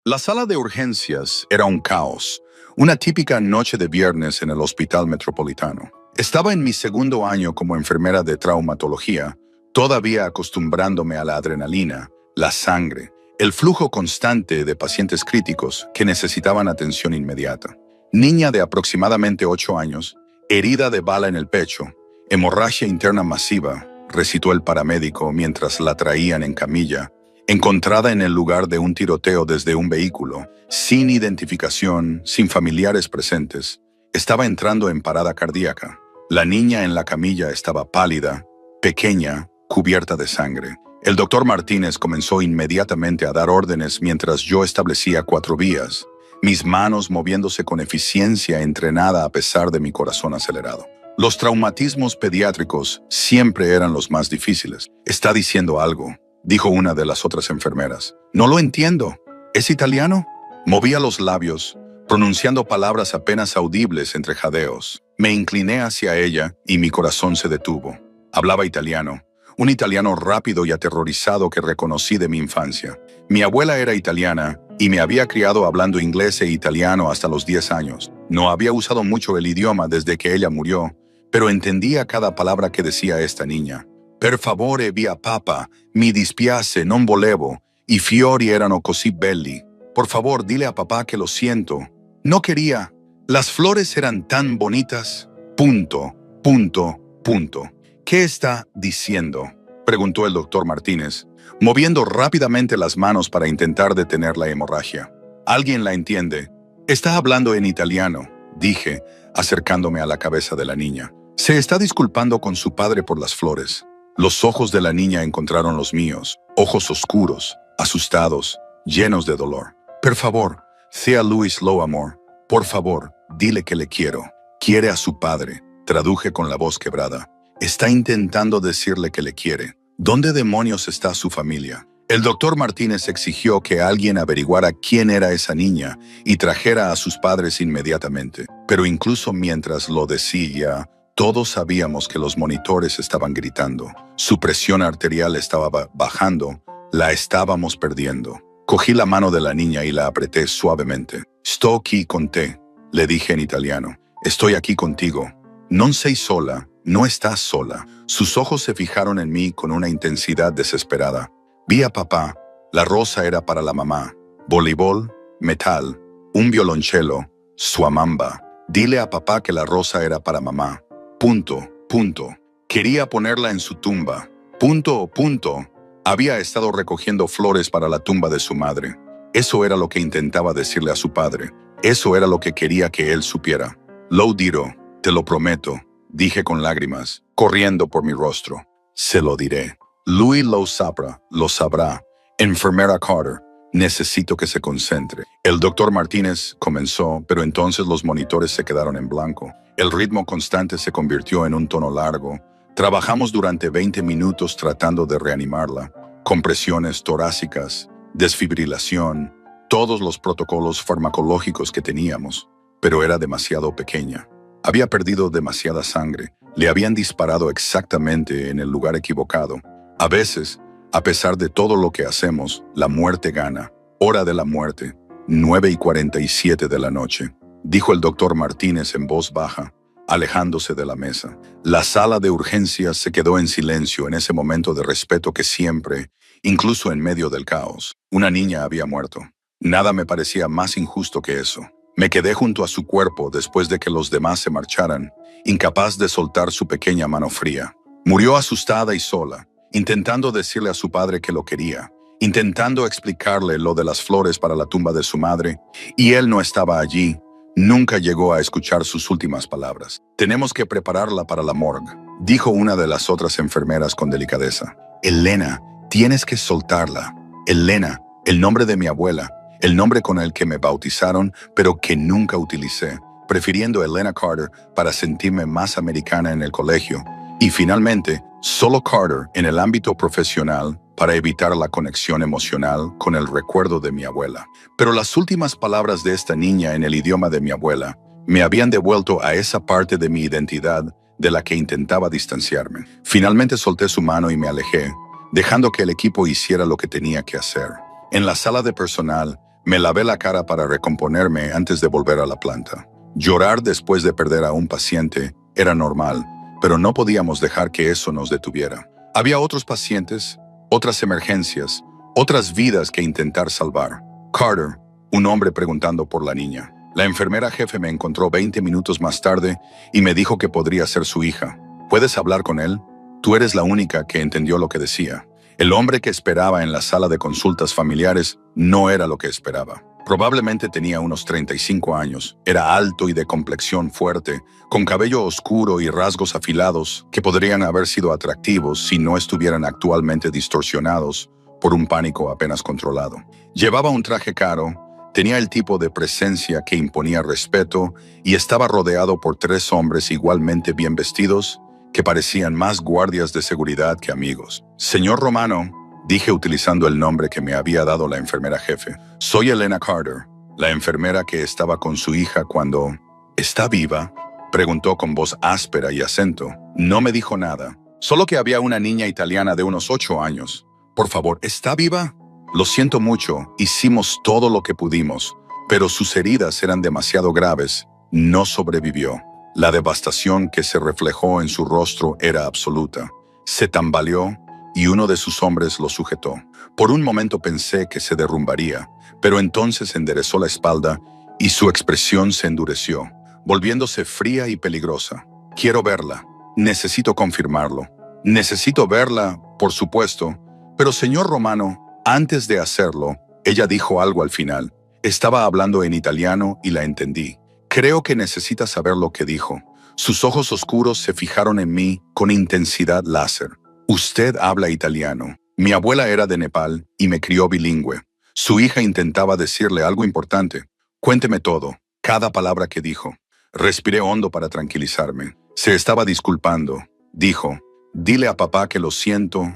La sala de urgencias era un caos, una típica noche de viernes en el Hospital Metropolitano. Estaba en mi segundo año como enfermera de traumatología, todavía acostumbrándome a la adrenalina, la sangre, el flujo constante de pacientes críticos que necesitaban atención inmediata. Niña de aproximadamente 8 años, herida de bala en el pecho, hemorragia interna masiva, recitó el paramédico mientras la traían en camilla, encontrada en el lugar de un tiroteo desde un vehículo, sin identificación, sin familiares presentes. Estaba entrando en parada cardíaca. La niña en la camilla estaba pálida, pequeña, cubierta de sangre. El doctor Martínez comenzó inmediatamente a dar órdenes mientras yo establecía 4 vías, mis manos moviéndose con eficiencia entrenada a pesar de mi corazón acelerado. Los traumatismos pediátricos siempre eran los más difíciles. ¿Está diciendo algo?, dijo una de las otras enfermeras. No lo entiendo. ¿Es italiano? Movía los labios, pronunciando palabras apenas audibles entre jadeos. Me incliné hacia ella y mi corazón se detuvo. Hablaba italiano, un italiano rápido y aterrorizado que reconocí de mi infancia. Mi abuela era italiana y me había criado hablando inglés e italiano hasta los 10 años. No había usado mucho el idioma desde que ella murió, pero entendía cada palabra que decía esta niña. Per favore via papa, mi dispiace, non volevo, i fiori erano così belli. Por favor, dile a papá que lo siento. No quería. Las flores eran tan bonitas. Punto, punto, punto. ¿Qué está diciendo?, preguntó el doctor Martínez, moviendo rápidamente las manos para intentar detener la hemorragia. ¿Alguien la entiende? Está hablando en italiano, dije, acercándome a la cabeza de la niña. Se está disculpando con su padre por las flores. Los ojos de la niña encontraron los míos, ojos oscuros, asustados, llenos de dolor. Per favor, sea Luis lo amor. Por favor, dile que le quiero. Quiere a su padre, traduje con la voz quebrada. Está intentando decirle que le quiere. ¿Dónde demonios está su familia? El doctor Martínez exigió que alguien averiguara quién era esa niña y trajera a sus padres inmediatamente. Pero incluso mientras lo decía, todos sabíamos que los monitores estaban gritando. Su presión arterial estaba bajando. La estábamos perdiendo. Cogí la mano de la niña y la apreté suavemente. «Sto qui con te», le dije en italiano. «Estoy aquí contigo. Non sei sola, no estás sola». Sus ojos se fijaron en mí con una intensidad desesperada. Vi a papá. La rosa era para la mamá. Voleibol, metal, un violonchelo, suamamba. Dile a papá que la rosa era para mamá. Punto, punto. Quería ponerla en su tumba. Punto, punto. Había estado recogiendo flores para la tumba de su madre. Eso era lo que intentaba decirle a su padre. Eso era lo que quería que él supiera. Lo dirò, te lo prometo, dije con lágrimas, corriendo por mi rostro. Se lo diré. Lui lo sabrá. Enfermera Carter, necesito que se concentre. El doctor Martínez comenzó, pero entonces los monitores se quedaron en blanco. El ritmo constante se convirtió en un tono largo. Trabajamos durante 20 minutos tratando de reanimarla. Compresiones torácicas, desfibrilación, todos los protocolos farmacológicos que teníamos. Pero era demasiado pequeña. Había perdido demasiada sangre. Le habían disparado exactamente en el lugar equivocado. A veces, a pesar de todo lo que hacemos, la muerte gana. Hora de la muerte, 9:47 de la noche, dijo el doctor Martínez en voz baja, alejándose de la mesa. La sala de urgencias se quedó en silencio en ese momento de respeto que siempre, incluso en medio del caos, una niña había muerto. Nada me parecía más injusto que eso. Me quedé junto a su cuerpo después de que los demás se marcharan, incapaz de soltar su pequeña mano fría. Murió asustada y sola, intentando decirle a su padre que lo quería, intentando explicarle lo de las flores para la tumba de su madre, y él no estaba allí. Nunca llegó a escuchar sus últimas palabras. «Tenemos que prepararla para la morgue», dijo una de las otras enfermeras con delicadeza. «Elena, tienes que soltarla. Elena, el nombre de mi abuela, el nombre con el que me bautizaron, pero que nunca utilicé, prefiriendo Elena Carter para sentirme más americana en el colegio. Y finalmente, solo Carter en el ámbito profesional para evitar la conexión emocional con el recuerdo de mi abuela. Pero las últimas palabras de esta niña en el idioma de mi abuela me habían devuelto a esa parte de mi identidad de la que intentaba distanciarme. Finalmente solté su mano y me alejé, dejando que el equipo hiciera lo que tenía que hacer. En la sala de personal, Me lavé la cara para recomponerme antes de volver a la planta. Llorar después de perder a un paciente era normal, pero no podíamos dejar que eso nos detuviera. Había otros pacientes, otras emergencias, otras vidas que intentar salvar. Carter, un hombre preguntando por la niña. La enfermera jefe me encontró 20 minutos más tarde y me dijo que podría ser su hija. ¿Puedes hablar con él? Tú eres la única que entendió lo que decía. El hombre que esperaba en la sala de consultas familiares no era lo que esperaba. Probablemente tenía unos 35 años, era alto y de complexión fuerte, con cabello oscuro y rasgos afilados que podrían haber sido atractivos si no estuvieran actualmente distorsionados por un pánico apenas controlado. Llevaba un traje caro, tenía el tipo de presencia que imponía respeto y estaba rodeado por 3 hombres igualmente bien vestidos que parecían más guardias de seguridad que amigos. Señor Romano, dije utilizando el nombre que me había dado la enfermera jefe. Soy Elena Carter, la enfermera que estaba con su hija cuando... ¿Está viva?, preguntó con voz áspera y acento. No me dijo nada, solo que había una niña italiana de unos 8 años. Por favor, ¿está viva? Lo siento mucho, hicimos todo lo que pudimos, pero sus heridas eran demasiado graves. No sobrevivió. La devastación que se reflejó en su rostro era absoluta. Se tambaleó y uno de sus hombres lo sujetó. Por un momento pensé que se derrumbaría, pero entonces enderezó la espalda y su expresión se endureció, volviéndose fría y peligrosa. Quiero verla. Necesito confirmarlo. Necesito verla, por supuesto. Pero señor Romano, antes de hacerlo, ella dijo algo al final. Estaba hablando en italiano y la entendí. Creo que necesita saber lo que dijo. Sus ojos oscuros se fijaron en mí con intensidad láser. Usted habla italiano. Mi abuela era de Nepal y me crió bilingüe. Su hija intentaba decirle algo importante. Cuénteme todo, cada palabra que dijo. Respiré hondo para tranquilizarme. Se estaba disculpando. Dijo, dile a papá que lo siento,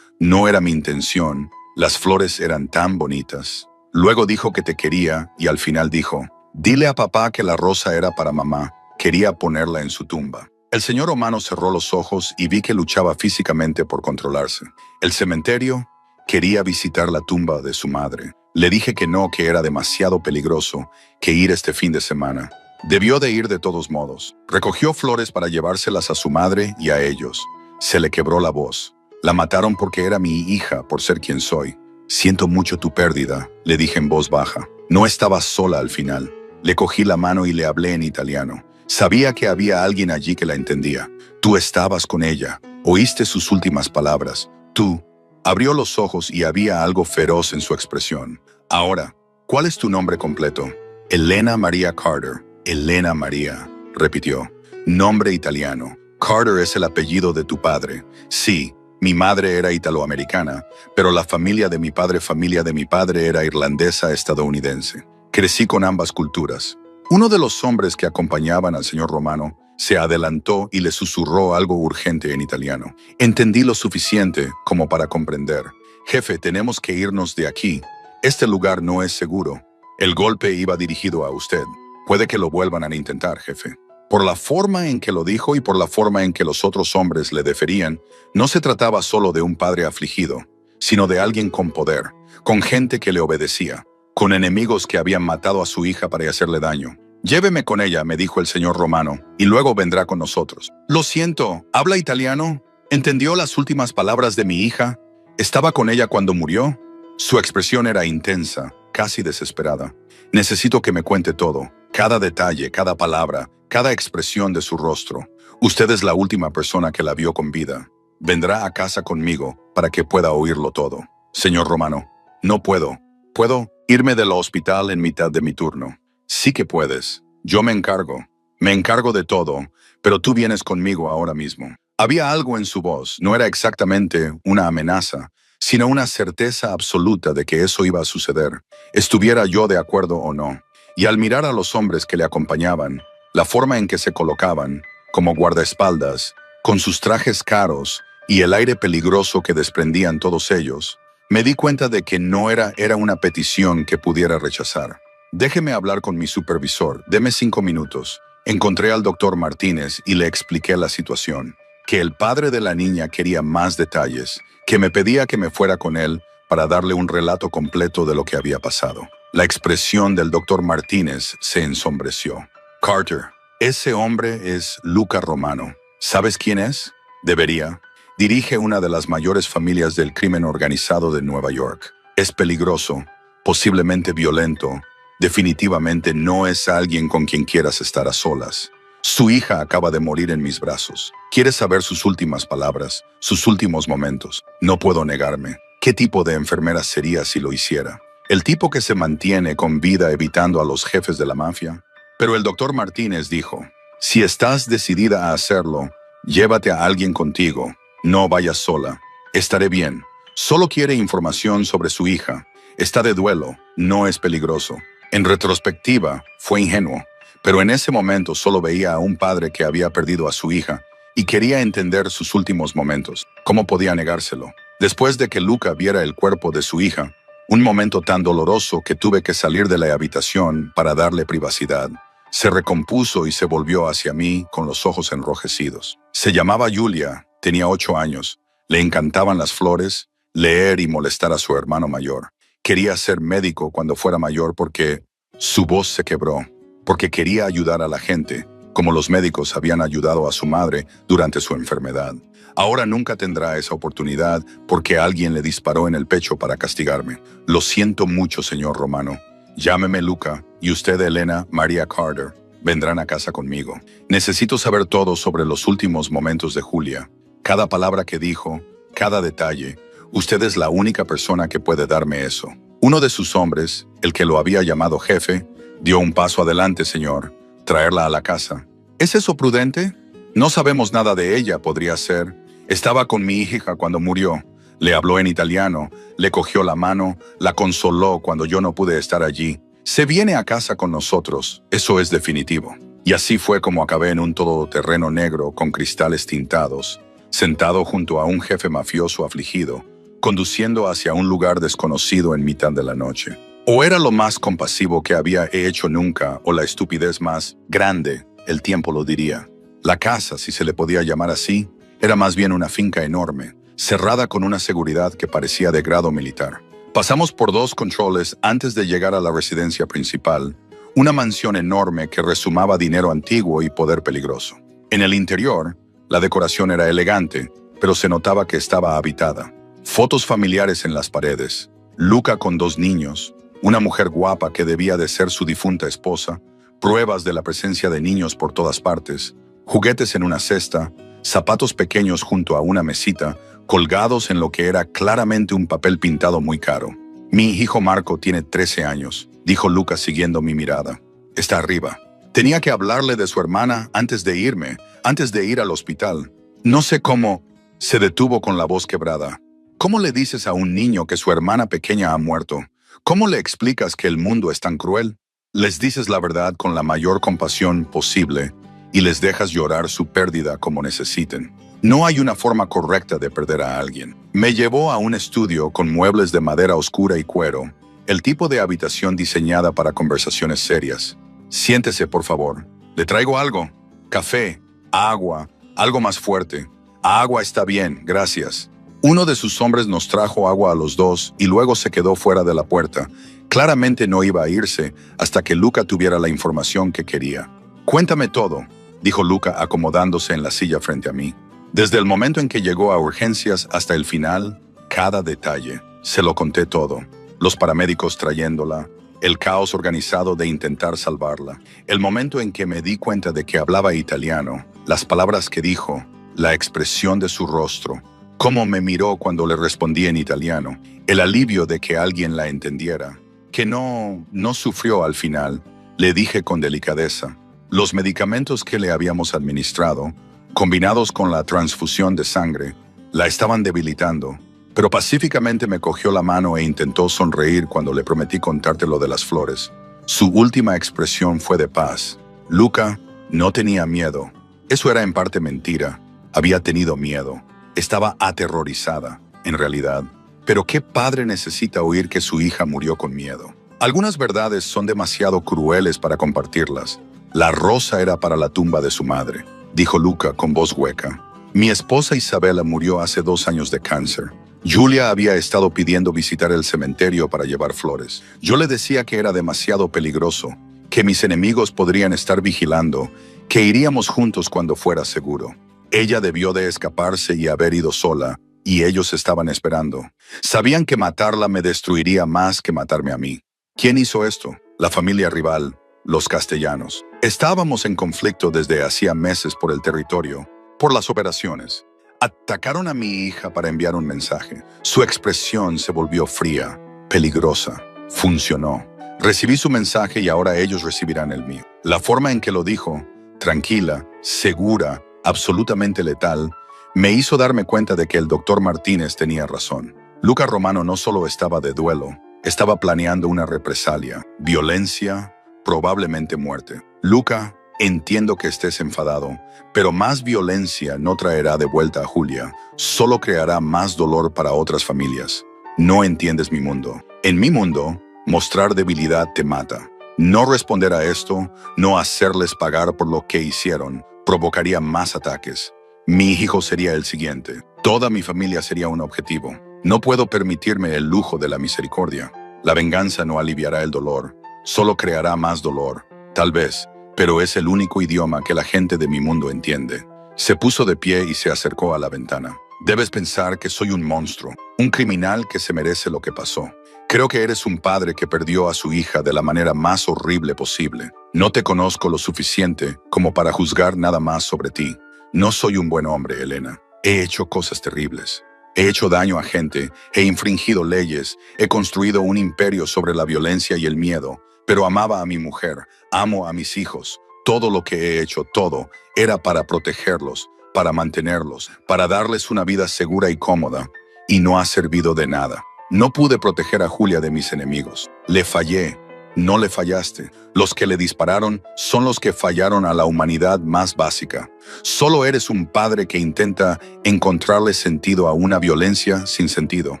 no era mi intención. Las flores eran tan bonitas. Luego dijo que te quería y al final dijo, dile a papá que la rosa era para mamá. Quería ponerla en su tumba. El señor Romano cerró los ojos y vi que luchaba físicamente por controlarse. El cementerio quería visitar la tumba de su madre. Le dije que no, que era demasiado peligroso que ir este fin de semana. Debió de ir de todos modos. Recogió flores para llevárselas a su madre y a ellos. Se le quebró la voz. La mataron porque era mi hija, por ser quien soy. Siento mucho tu pérdida, le dije en voz baja. No estaba sola al final. Le cogí la mano y le hablé en italiano. Sabía que había alguien allí que la entendía. Tú estabas con ella. Oíste sus últimas palabras. Tú. Abrió los ojos y había algo feroz en su expresión. Ahora, ¿cuál es tu nombre completo? Elena Maria Carter. Elena Maria, repitió. Nombre italiano. Carter es el apellido de tu padre. Sí, mi madre era italoamericana, pero la familia de mi padre era irlandesa estadounidense. Crecí con ambas culturas. Uno de los hombres que acompañaban al señor Romano se adelantó y le susurró algo urgente en italiano. Entendí lo suficiente como para comprender. Jefe, tenemos que irnos de aquí. Este lugar no es seguro. El golpe iba dirigido a usted. Puede que lo vuelvan a intentar, jefe. Por la forma en que lo dijo y por la forma en que los otros hombres le deferían, no se trataba solo de un padre afligido, sino de alguien con poder, con gente que le obedecía, con enemigos que habían matado a su hija para hacerle daño. Lléveme con ella, me dijo el señor Romano, y luego vendrá con nosotros. Lo siento, ¿habla italiano? ¿Entendió las últimas palabras de mi hija? ¿Estaba con ella cuando murió? Su expresión era intensa, casi desesperada. Necesito que me cuente todo, cada detalle, cada palabra, cada expresión de su rostro. Usted es la última persona que la vio con vida. Vendrá a casa conmigo para que pueda oírlo todo. Señor Romano, no puedo. ¿Puedo irme del hospital en mitad de mi turno? Sí que puedes. Yo me encargo. Me encargo de todo, pero tú vienes conmigo ahora mismo. Había algo en su voz. No era exactamente una amenaza, sino una certeza absoluta de que eso iba a suceder, estuviera yo de acuerdo o no. Y al mirar a los hombres que le acompañaban, la forma en que se colocaban, como guardaespaldas, con sus trajes caros y el aire peligroso que desprendían todos ellos, me di cuenta de que no era una petición que pudiera rechazar. Déjeme hablar con mi supervisor, deme 5 minutos. Encontré al doctor Martínez y le expliqué la situación, que el padre de la niña quería más detalles, que me pedía que me fuera con él para darle un relato completo de lo que había pasado. La expresión del doctor Martínez se ensombreció. Carter, ese hombre es Luca Romano. ¿Sabes quién es? Debería. Dirige una de las mayores familias del crimen organizado de Nueva York. Es peligroso, posiblemente violento. Definitivamente no es alguien con quien quieras estar a solas. Su hija acaba de morir en mis brazos. ¿Quieres saber sus últimas palabras, sus últimos momentos? No puedo negarme. ¿Qué tipo de enfermera sería si lo hiciera? ¿El tipo que se mantiene con vida evitando a los jefes de la mafia? Pero el doctor Martínez dijo, si estás decidida a hacerlo, llévate a alguien contigo. No vayas sola. Estaré bien. Solo quiere información sobre su hija. Está de duelo. No es peligroso. En retrospectiva, fue ingenuo. Pero en ese momento solo veía a un padre que había perdido a su hija y quería entender sus últimos momentos. ¿Cómo podía negárselo? Después de que Luca viera el cuerpo de su hija, un momento tan doloroso que tuve que salir de la habitación para darle privacidad, se recompuso y se volvió hacia mí con los ojos enrojecidos. Se llamaba Julia, tenía 8 años, le encantaban las flores, leer y molestar a su hermano mayor. Quería ser médico cuando fuera mayor porque su voz se quebró, porque quería ayudar a la gente, como los médicos habían ayudado a su madre durante su enfermedad. Ahora nunca tendrá esa oportunidad porque alguien le disparó en el pecho para castigarme. Lo siento mucho, señor Romano. Llámeme Luca y usted, Elena Maria Carter, vendrán a casa conmigo. Necesito saber todo sobre los últimos momentos de Julia. Cada palabra que dijo, cada detalle. Usted es la única persona que puede darme eso. Uno de sus hombres, el que lo había llamado jefe, dio un paso adelante, señor. Traerla a la casa. ¿Es eso prudente? No sabemos nada de ella, podría ser. Estaba con mi hija cuando murió. Le habló en italiano, le cogió la mano, la consoló cuando yo no pude estar allí. Se viene a casa con nosotros, eso es definitivo. Y así fue como acabé en un todoterreno negro con cristales tintados, sentado junto a un jefe mafioso afligido, conduciendo hacia un lugar desconocido en mitad de la noche. O era lo más compasivo que había hecho nunca, o la estupidez más grande, el tiempo lo diría. La casa, si se le podía llamar así, era más bien una finca enorme, cerrada con una seguridad que parecía de grado militar. Pasamos por 2 controles antes de llegar a la residencia principal, una mansión enorme que resumaba dinero antiguo y poder peligroso. En el interior, la decoración era elegante, pero se notaba que estaba habitada. Fotos familiares en las paredes, Luca con 2 niños, una mujer guapa que debía de ser su difunta esposa, pruebas de la presencia de niños por todas partes, juguetes en una cesta, zapatos pequeños junto a una mesita, colgados en lo que era claramente un papel pintado muy caro. Mi hijo Marco tiene 13 años, dijo Luca siguiendo mi mirada. Está arriba. Tenía que hablarle de su hermana antes de irme, antes de ir al hospital. No sé cómo. Se detuvo con la voz quebrada. ¿Cómo le dices a un niño que su hermana pequeña ha muerto? ¿Cómo le explicas que el mundo es tan cruel? Les dices la verdad con la mayor compasión posible y les dejas llorar su pérdida como necesiten. No hay una forma correcta de perder a alguien. Me llevó a un estudio con muebles de madera oscura y cuero, el tipo de habitación diseñada para conversaciones serias. Siéntese, por favor. Le traigo algo. Café, agua, algo más fuerte. Agua está bien, gracias. Uno de sus hombres nos trajo agua a los 2 y luego se quedó fuera de la puerta. Claramente no iba a irse hasta que Luca tuviera la información que quería. Cuéntame todo, dijo Luca acomodándose en la silla frente a mí. Desde el momento en que llegó a urgencias hasta el final, cada detalle. Se lo conté todo. Los paramédicos trayéndola, el caos organizado de intentar salvarla, el momento en que me di cuenta de que hablaba italiano, las palabras que dijo, la expresión de su rostro, cómo me miró cuando le respondí en italiano, el alivio de que alguien la entendiera, que no sufrió al final, le dije con delicadeza. Los medicamentos que le habíamos administrado, combinados con la transfusión de sangre, la estaban debilitando, pero pacíficamente me cogió la mano e intentó sonreír cuando le prometí contarte lo de las flores. Su última expresión fue de paz. Luca no tenía miedo. Eso era en parte mentira. Había tenido miedo. Estaba aterrorizada, en realidad. Pero ¿qué padre necesita oír que su hija murió con miedo? Algunas verdades son demasiado crueles para compartirlas. La rosa era para la tumba de su madre, dijo Luca con voz hueca. Mi esposa Isabela murió hace 2 años de cáncer. Julia había estado pidiendo visitar el cementerio para llevar flores. Yo le decía que era demasiado peligroso, que mis enemigos podrían estar vigilando, que iríamos juntos cuando fuera seguro. Ella debió de escaparse y haber ido sola, y ellos estaban esperando. Sabían que matarla me destruiría más que matarme a mí. ¿Quién hizo esto? La familia rival, los castellanos. Estábamos en conflicto desde hacía meses por el territorio, por las operaciones. Atacaron a mi hija para enviar un mensaje. Su expresión se volvió fría, peligrosa. Funcionó. Recibí su mensaje y ahora ellos recibirán el mío. La forma en que lo dijo, tranquila, segura, absolutamente letal, me hizo darme cuenta de que el doctor Martínez tenía razón. Luca Romano no solo estaba de duelo, estaba planeando una represalia, violencia, probablemente muerte. Luca, entiendo que estés enfadado, pero más violencia no traerá de vuelta a Julia, solo creará más dolor para otras familias. No entiendes mi mundo. En mi mundo, mostrar debilidad te mata. No responder a esto, no hacerles pagar por lo que hicieron, provocaría más ataques. Mi hijo sería el siguiente. Toda mi familia sería un objetivo. No puedo permitirme el lujo de la misericordia. La venganza no aliviará el dolor, solo creará más dolor. Tal vez, pero es el único idioma que la gente de mi mundo entiende. Se puso de pie y se acercó a la ventana. Debes pensar que soy un monstruo, un criminal que se merece lo que pasó. Creo que eres un padre que perdió a su hija de la manera más horrible posible. No te conozco lo suficiente como para juzgar nada más sobre ti. No soy un buen hombre, Elena. He hecho cosas terribles. He hecho daño a gente, he infringido leyes, he construido un imperio sobre la violencia y el miedo, pero amaba a mi mujer, amo a mis hijos. Todo lo que he hecho, todo, era para protegerlos, para mantenerlos, para darles una vida segura y cómoda, y no ha servido de nada. No pude proteger a Julia de mis enemigos. Le fallé. No le fallaste. Los que le dispararon son los que fallaron a la humanidad más básica. Solo eres un padre que intenta encontrarle sentido a una violencia sin sentido.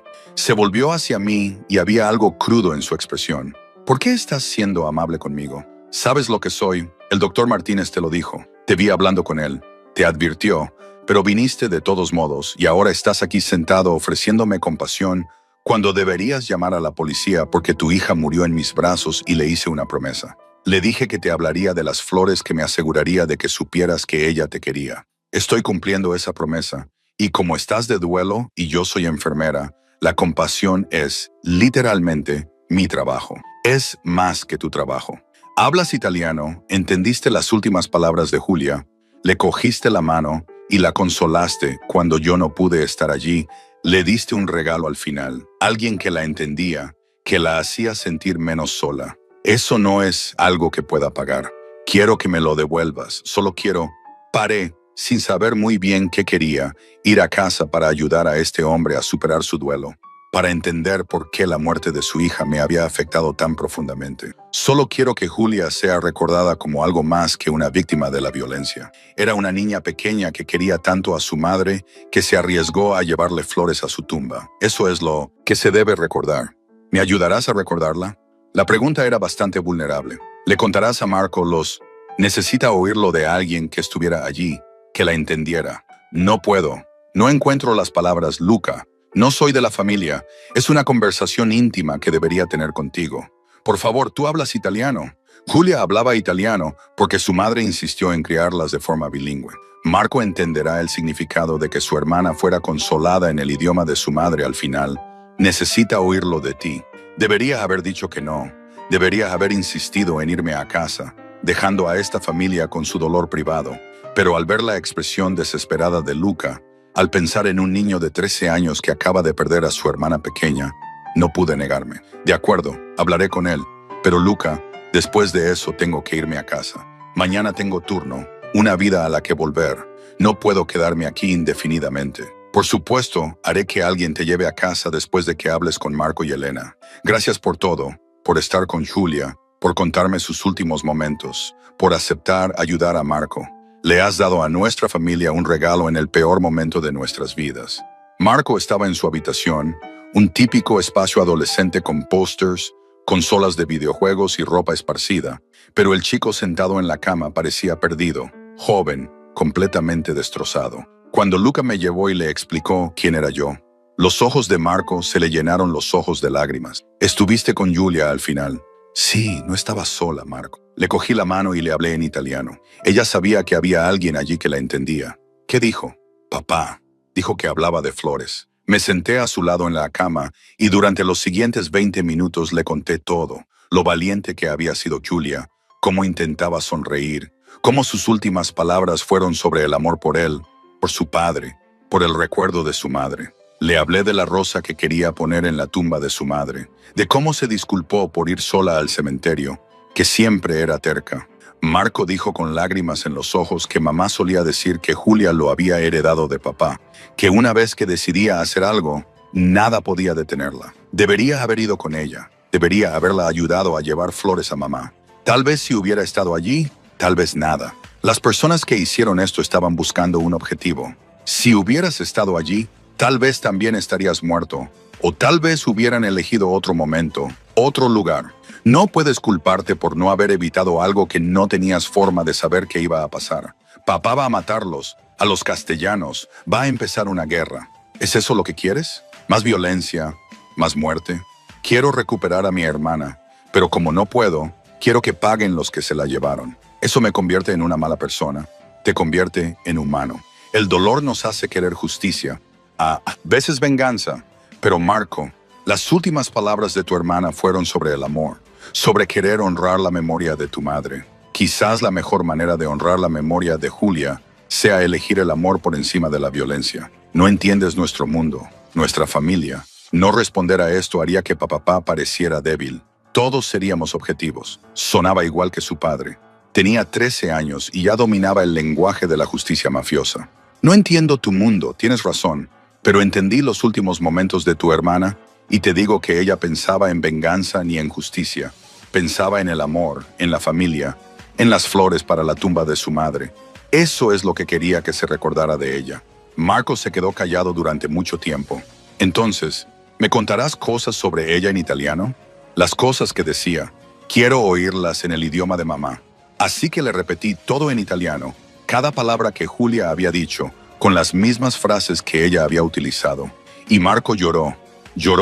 Se volvió hacia mí y había algo crudo en su expresión. ¿Por qué estás siendo amable conmigo? ¿Sabes lo que soy? El doctor Martínez te lo dijo. Te vi hablando con él. Te advirtió. Pero viniste de todos modos y ahora estás aquí sentado ofreciéndome compasión cuando deberías llamar a la policía porque tu hija murió en mis brazos y le hice una promesa. Le dije que te hablaría de las flores que me aseguraría de que supieras que ella te quería. Estoy cumpliendo esa promesa, y como estás de duelo y yo soy enfermera, la compasión es, literalmente, mi trabajo. Es más que tu trabajo. Hablas italiano, entendiste las últimas palabras de Julia, le cogiste la mano y la consolaste cuando yo no pude estar allí. Le diste un regalo al final, alguien que la entendía, que la hacía sentir menos sola. Eso no es algo que pueda pagar. Quiero que me lo devuelvas, solo quiero... Paré, sin saber muy bien qué quería, ir a casa para ayudar a este hombre a superar su duelo, para entender por qué la muerte de su hija me había afectado tan profundamente. Solo quiero que Julia sea recordada como algo más que una víctima de la violencia. Era una niña pequeña que quería tanto a su madre que se arriesgó a llevarle flores a su tumba. Eso es lo que se debe recordar. ¿Me ayudarás a recordarla? La pregunta era bastante vulnerable. ¿Le contarás a Marco los... Necesita oírlo de alguien que estuviera allí, que la entendiera? No puedo. No encuentro las palabras, Luca. No soy de la familia. Es una conversación íntima que debería tener contigo. Por favor, tú hablas italiano. Julia hablaba italiano porque su madre insistió en criarlas de forma bilingüe. Marco entenderá el significado de que su hermana fuera consolada en el idioma de su madre al final. Necesita oírlo de ti. Debería haber dicho que no. Debería haber insistido en irme a casa, dejando a esta familia con su dolor privado. Pero al ver la expresión desesperada de Luca, al pensar en un niño de 13 años que acaba de perder a su hermana pequeña, no pude negarme. De acuerdo, hablaré con él. Pero Luca, después de eso tengo que irme a casa. Mañana tengo turno, una vida a la que volver. No puedo quedarme aquí indefinidamente. Por supuesto, haré que alguien te lleve a casa después de que hables con Marco y Elena. Gracias por todo, por estar con Julia, por contarme sus últimos momentos, por aceptar ayudar a Marco. Le has dado a nuestra familia un regalo en el peor momento de nuestras vidas. Marco estaba en su habitación, un típico espacio adolescente con pósters, consolas de videojuegos y ropa esparcida, pero el chico sentado en la cama parecía perdido, joven, completamente destrozado. Cuando Luca me llevó y le explicó quién era yo, Los ojos de Marco se le llenaron los ojos de lágrimas. ¿Estuviste con Julia al final? Sí, no estaba sola, Marco. Le cogí la mano y le hablé en italiano. Ella sabía que había alguien allí que la entendía. ¿Qué dijo? Papá. Dijo que hablaba de flores. Me senté a su lado en la cama y durante los siguientes 20 minutos le conté todo. Lo valiente que había sido Julia, cómo intentaba sonreír, cómo sus últimas palabras fueron sobre el amor por él, por su padre, por el recuerdo de su madre. Le hablé de la rosa que quería poner en la tumba de su madre, de cómo se disculpó por ir sola al cementerio, que siempre era terca. Marco dijo con lágrimas en los ojos que mamá solía decir que Julia lo había heredado de papá, que una vez que decidía hacer algo, nada podía detenerla. Debería haber ido con ella, debería haberla ayudado a llevar flores a mamá. Tal vez si hubiera estado allí, tal vez nada. Las personas que hicieron esto estaban buscando un objetivo. Si hubieras estado allí, tal vez también estarías muerto, o tal vez hubieran elegido otro momento, otro lugar. No puedes culparte por no haber evitado algo que no tenías forma de saber que iba a pasar. Papá va a matarlos, a los castellanos, va a empezar una guerra. ¿Es eso lo que quieres? ¿Más violencia? ¿Más muerte? Quiero recuperar a mi hermana, pero como no puedo, quiero que paguen los que se la llevaron. Eso me convierte en una mala persona, te convierte en humano. El dolor nos hace querer justicia, a veces venganza, pero Marco, las últimas palabras de tu hermana fueron sobre el amor, sobre querer honrar la memoria de tu madre. Quizás la mejor manera de honrar la memoria de Julia sea elegir el amor por encima de la violencia. No entiendes nuestro mundo, nuestra familia. No responder a esto haría que papá pareciera débil. Todos seríamos objetivos. Sonaba igual que su padre. Tenía 13 años y ya dominaba el lenguaje de la justicia mafiosa. No entiendo tu mundo, tienes razón. Pero entendí los últimos momentos de tu hermana y te digo que ella pensaba en venganza ni en justicia. Pensaba en el amor, en la familia, en las flores para la tumba de su madre. Eso es lo que quería que se recordara de ella. Marco se quedó callado durante mucho tiempo. Entonces, ¿me contarás cosas sobre ella en italiano? Las cosas que decía, quiero oírlas en el idioma de mamá. Así que le repetí todo en italiano, cada palabra que Julia había dicho, con las mismas frases que ella había utilizado. Y Marco lloró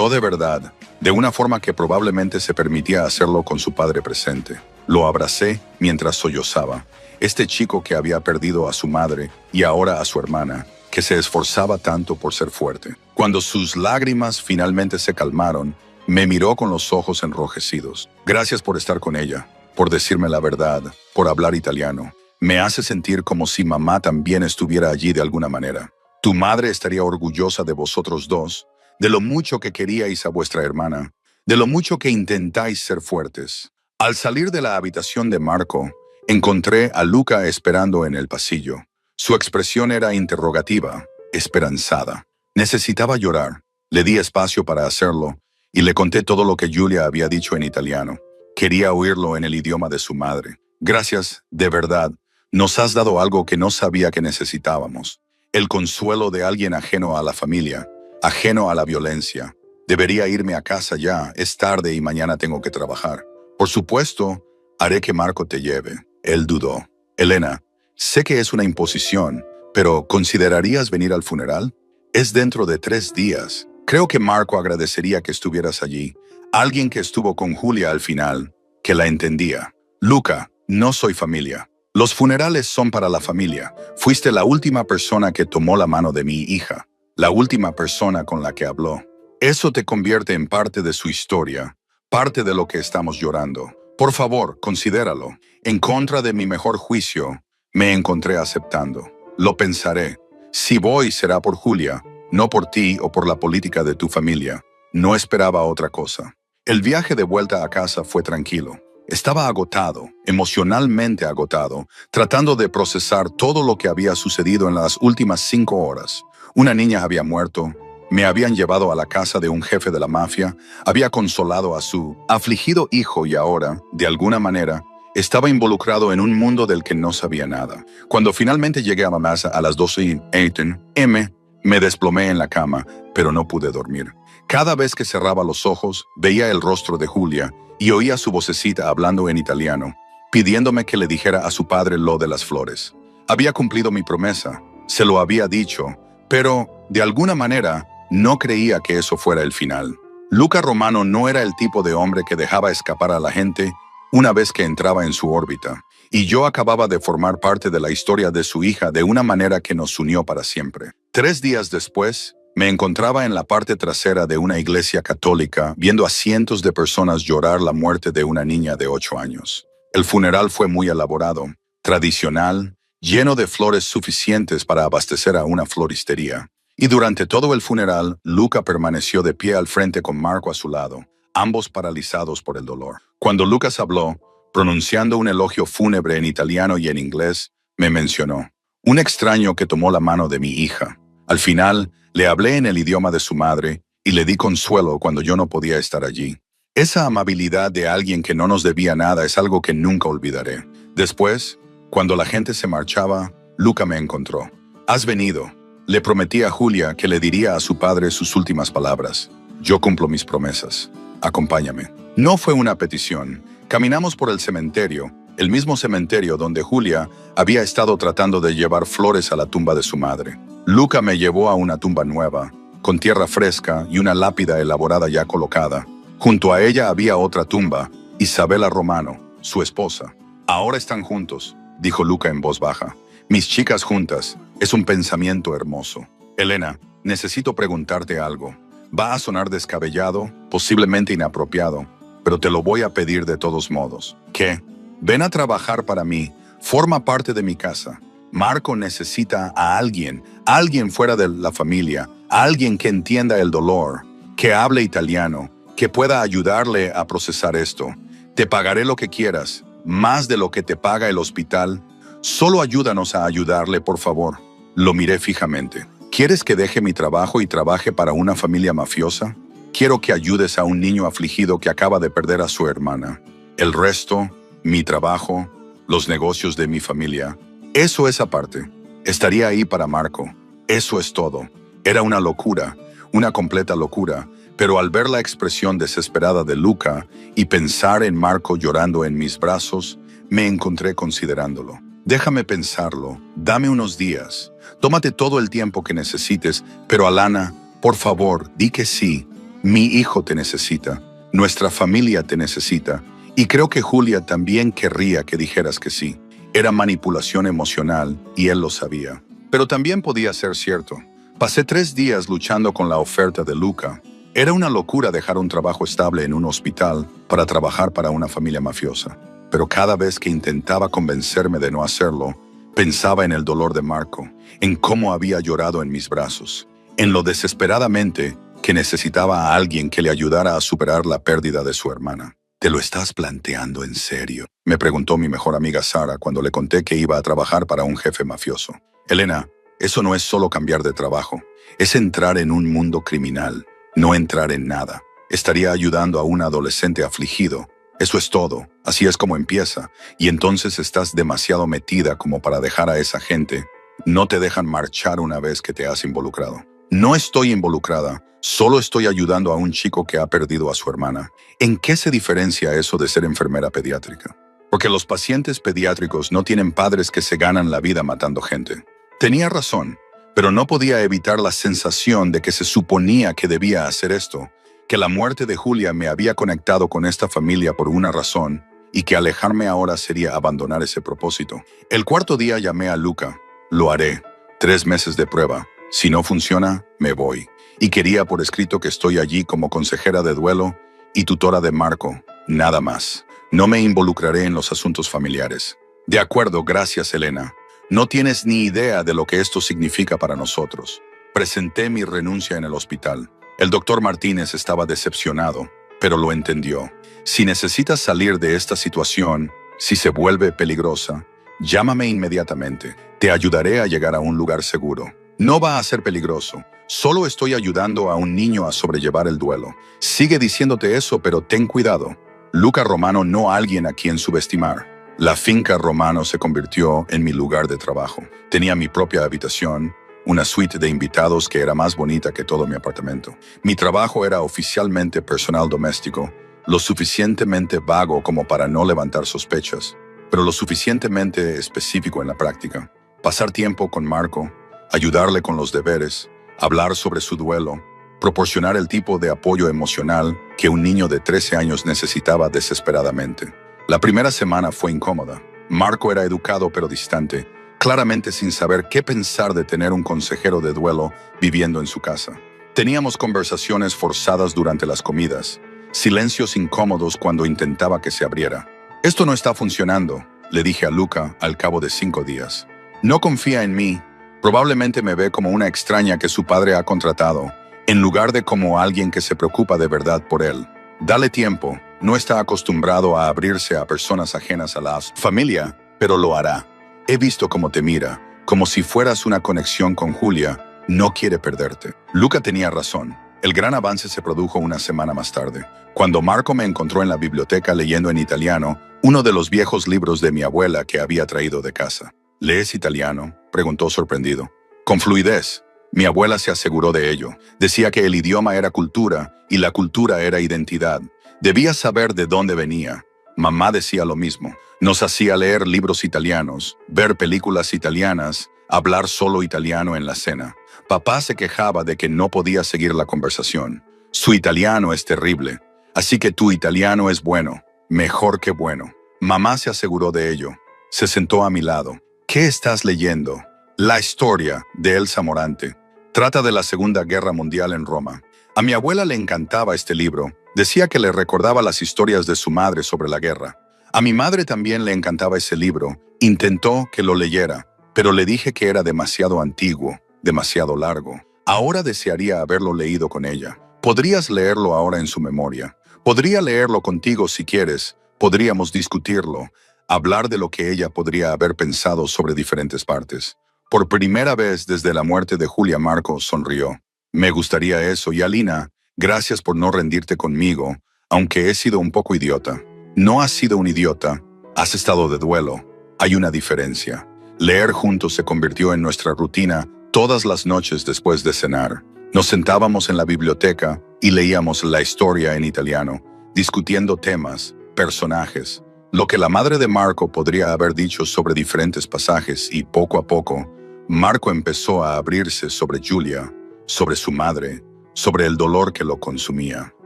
de verdad, de una forma que probablemente se permitía hacerlo con su padre presente. Lo abracé mientras sollozaba. Este chico que había perdido a su madre y ahora a su hermana, que se esforzaba tanto por ser fuerte. Cuando sus lágrimas finalmente se calmaron, me miró con los ojos enrojecidos. Gracias por estar con ella, por decirme la verdad, por hablar italiano. Me hace sentir como si mamá también estuviera allí de alguna manera. Tu madre estaría orgullosa de vosotros dos, de lo mucho que queríais a vuestra hermana, de lo mucho que intentáis ser fuertes. Al salir de la habitación de Marco, encontré a Luca esperando en el pasillo. Su expresión era interrogativa, esperanzada. Necesitaba llorar. Le di espacio para hacerlo y le conté todo lo que Julia había dicho en italiano. Quería oírlo en el idioma de su madre. Gracias, de verdad. Nos has dado algo que no sabía que necesitábamos. El consuelo de alguien ajeno a la familia, ajeno a la violencia. Debería irme a casa ya, es tarde y mañana tengo que trabajar. Por supuesto, haré que Marco te lleve. Él dudó. Elena, sé que es una imposición, pero ¿considerarías venir al funeral? Es dentro de 3 días. Creo que Marco agradecería que estuvieras allí. Alguien que estuvo con Julia al final, que la entendía. Luca, no soy familia. Los funerales son para la familia. Fuiste la última persona que tomó la mano de mi hija, la última persona con la que habló. Eso te convierte en parte de su historia, parte de lo que estamos llorando. Por favor, considéralo. En contra de mi mejor juicio, me encontré aceptando. Lo pensaré. Si voy será por Julia, no por ti o por la política de tu familia. No esperaba otra cosa. El viaje de vuelta a casa fue tranquilo. Estaba agotado, emocionalmente agotado, tratando de procesar todo lo que había sucedido en las últimas 5 horas. Una niña había muerto, me habían llevado a la casa de un jefe de la mafia, había consolado a su afligido hijo y ahora, de alguna manera, estaba involucrado en un mundo del que no sabía nada. Cuando finalmente llegué a mamá a las 12 a.m., me desplomé en la cama, pero no pude dormir. Cada vez que cerraba los ojos, veía el rostro de Julia y oía su vocecita hablando en italiano, pidiéndome que le dijera a su padre lo de las flores. Había cumplido mi promesa, se lo había dicho, pero, de alguna manera, No creía que eso fuera el final. Luca Romano no era el tipo de hombre que dejaba escapar a la gente una vez que entraba en su órbita, y yo acababa de formar parte de la historia de su hija de una manera que nos unió para siempre. 3 días después, me encontraba en la parte trasera de una iglesia católica viendo a cientos de personas llorar la muerte de una niña de 8 años. El funeral fue muy elaborado, tradicional, lleno de flores suficientes para abastecer a una floristería. Y durante todo el funeral, Luca permaneció de pie al frente con Marco a su lado, ambos paralizados por el dolor. Cuando Lucas habló, pronunciando un elogio fúnebre en italiano y en inglés, me mencionó: un extraño que tomó la mano de mi hija. Al final, le hablé en el idioma de su madre y le di consuelo cuando yo no podía estar allí. Esa amabilidad de alguien que no nos debía nada es algo que nunca olvidaré. Después, cuando la gente se marchaba, Luca me encontró. «Has venido». Le prometí a Julia que le diría a su padre sus últimas palabras. Yo cumplo mis promesas. Acompáñame. No fue una petición. Caminamos por el cementerio, el mismo cementerio donde Julia había estado tratando de llevar flores a la tumba de su madre. Luca me llevó a una tumba nueva, con tierra fresca y una lápida elaborada ya colocada. Junto a ella había otra tumba, Isabela Romano, su esposa. Ahora están juntos, dijo Luca en voz baja. Mis chicas juntas, es un pensamiento hermoso. Elena, necesito preguntarte algo. Va a sonar descabellado, posiblemente inapropiado, pero te lo voy a pedir de todos modos. ¿Qué? Ven a trabajar para mí, forma parte de mi casa. Marco necesita a alguien fuera de la familia, a alguien que entienda el dolor, que hable italiano, que pueda ayudarle a procesar esto. Te pagaré lo que quieras, más de lo que te paga el hospital. Solo ayúdanos a ayudarle, por favor. Lo miré fijamente. ¿Quieres que deje mi trabajo y trabaje para una familia mafiosa? Quiero que ayudes a un niño afligido que acaba de perder a su hermana. El resto, mi trabajo, los negocios de mi familia, eso es aparte. Estaría ahí para Marco. Eso es todo. Era una locura, una completa locura, pero al ver la expresión desesperada de Luca y pensar en Marco llorando en mis brazos, me encontré considerándolo. Déjame pensarlo, dame unos días, tómate todo el tiempo que necesites, pero Alana, por favor, di que sí. Mi hijo te necesita, nuestra familia te necesita, y creo que Julia también querría que dijeras que sí. Era manipulación emocional y él lo sabía. Pero también podía ser cierto. Pasé 3 días luchando con la oferta de Luca. Era una locura dejar un trabajo estable en un hospital para trabajar para una familia mafiosa. Pero cada vez que intentaba convencerme de no hacerlo, pensaba en el dolor de Marco, en cómo había llorado en mis brazos, en lo desesperadamente que necesitaba a alguien que le ayudara a superar la pérdida de su hermana. ¿Te lo estás planteando en serio?, me preguntó mi mejor amiga Sara cuando le conté que iba a trabajar para un jefe mafioso. Elena, eso no es solo cambiar de trabajo, es entrar en un mundo criminal, no entrar en nada. Estaría ayudando a un adolescente afligido. Eso es todo, así es como empieza, y entonces estás demasiado metida como para dejar a esa gente. No te dejan marchar una vez que te has involucrado. No estoy involucrada, solo estoy ayudando a un chico que ha perdido a su hermana. ¿En qué se diferencia eso de ser enfermera pediátrica? Porque los pacientes pediátricos no tienen padres que se ganan la vida matando gente. Tenía razón, pero no podía evitar la sensación de que se suponía que debía hacer esto, que la muerte de Julia me había conectado con esta familia por una razón y que alejarme ahora sería abandonar ese propósito. El 4.º día llamé a Luca. Lo haré. 3 meses de prueba. Si no funciona, me voy. Y quería por escrito que estoy allí como consejera de duelo y tutora de Marco. Nada más. No me involucraré en los asuntos familiares. De acuerdo, gracias, Elena. No tienes ni idea de lo que esto significa para nosotros. Presenté mi renuncia en el hospital. El doctor Martínez estaba decepcionado, pero lo entendió. Si necesitas salir de esta situación, si se vuelve peligrosa, llámame inmediatamente. Te ayudaré a llegar a un lugar seguro. No va a ser peligroso. Solo estoy ayudando a un niño a sobrellevar el duelo. Sigue diciéndote eso, pero ten cuidado. Luca Romano no alguien a quien subestimar. La finca Romano se convirtió en mi lugar de trabajo. Tenía mi propia habitación, una suite de invitados que era más bonita que todo mi apartamento. Mi trabajo era oficialmente personal doméstico, lo suficientemente vago como para no levantar sospechas, pero lo suficientemente específico en la práctica. Pasar tiempo con Marco, ayudarle con los deberes, hablar sobre su duelo, proporcionar el tipo de apoyo emocional que un niño de 13 años necesitaba desesperadamente. La primera semana fue incómoda. Marco era educado pero distante, claramente sin saber qué pensar de tener un consejero de duelo viviendo en su casa. Teníamos conversaciones forzadas durante las comidas, silencios incómodos cuando intentaba que se abriera. «Esto no está funcionando», le dije a Luca al cabo de 5 días. «No confía en mí. Probablemente me ve como una extraña que su padre ha contratado, en lugar de como alguien que se preocupa de verdad por él. Dale tiempo. No está acostumbrado a abrirse a personas ajenas a la familia, pero lo hará. He visto cómo te mira, como si fueras una conexión con Julia. No quiere perderte». Luca tenía razón. El gran avance se produjo una semana más tarde, cuando Marco me encontró en la biblioteca leyendo en italiano uno de los viejos libros de mi abuela que había traído de casa. «¿Lees italiano?», preguntó sorprendido. «Con fluidez». Mi abuela se aseguró de ello. Decía que el idioma era cultura y la cultura era identidad. Debía saber de dónde venía. Mamá decía lo mismo. Nos hacía leer libros italianos, ver películas italianas, hablar solo italiano en la cena. Papá se quejaba de que no podía seguir la conversación. «Su italiano es terrible, así que tu italiano es bueno, mejor que bueno». Mamá se aseguró de ello. Se sentó a mi lado. «¿Qué estás leyendo?» «La historia de Elsa Morante. Trata de la Segunda Guerra Mundial en Roma». A mi abuela le encantaba este libro. Decía que le recordaba las historias de su madre sobre la guerra. A mi madre también le encantaba ese libro. Intentó que lo leyera, pero le dije que era demasiado antiguo, demasiado largo. Ahora desearía haberlo leído con ella. «Podrías leerlo ahora en su memoria. Podría leerlo contigo si quieres. Podríamos discutirlo, hablar de lo que ella podría haber pensado sobre diferentes partes». Por primera vez desde la muerte de Julia, Marco sonrió. «Me gustaría eso, y Alina, gracias por no rendirte conmigo, aunque he sido un poco idiota». «No has sido un idiota. Has estado de duelo. Hay una diferencia». Leer juntos se convirtió en nuestra rutina todas las noches después de cenar. Nos sentábamos en la biblioteca y leíamos la historia en italiano, discutiendo temas, personajes, lo que la madre de Marco podría haber dicho sobre diferentes pasajes, y poco a poco, Marco empezó a abrirse sobre Julia, sobre su madre, sobre el dolor que lo consumía.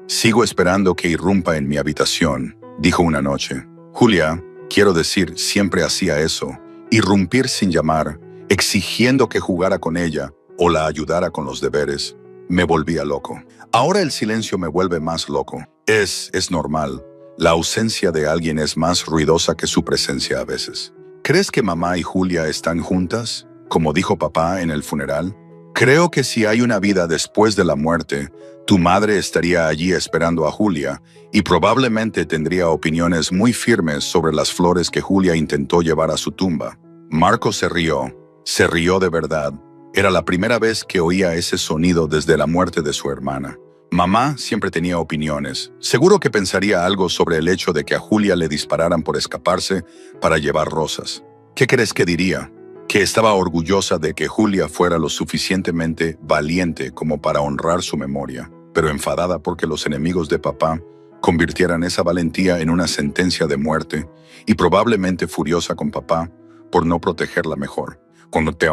«Sigo esperando que irrumpa en mi habitación», dijo una noche. Julia, quiero decir, siempre hacía eso, irrumpir sin llamar, exigiendo que jugara con ella o la ayudara con los deberes. Me volvía loco. Ahora el silencio me vuelve más loco. Es normal. La ausencia de alguien es más ruidosa que su presencia a veces. ¿Crees que mamá y Julia están juntas, como dijo papá en el funeral? Creo que si hay una vida después de la muerte, tu madre estaría allí esperando a Julia y probablemente tendría opiniones muy firmes sobre las flores que Julia intentó llevar a su tumba. Marco se rió de verdad. Era la primera vez que oía ese sonido desde la muerte de su hermana. Mamá siempre tenía opiniones. Seguro que pensaría algo sobre el hecho de que a Julia le dispararan por escaparse para llevar rosas. ¿Qué crees que diría? Que estaba orgullosa de que Julia fuera lo suficientemente valiente como para honrar su memoria, pero enfadada porque los enemigos de papá convirtieran esa valentía en una sentencia de muerte, y probablemente furiosa con papá por no protegerla mejor. Cuando te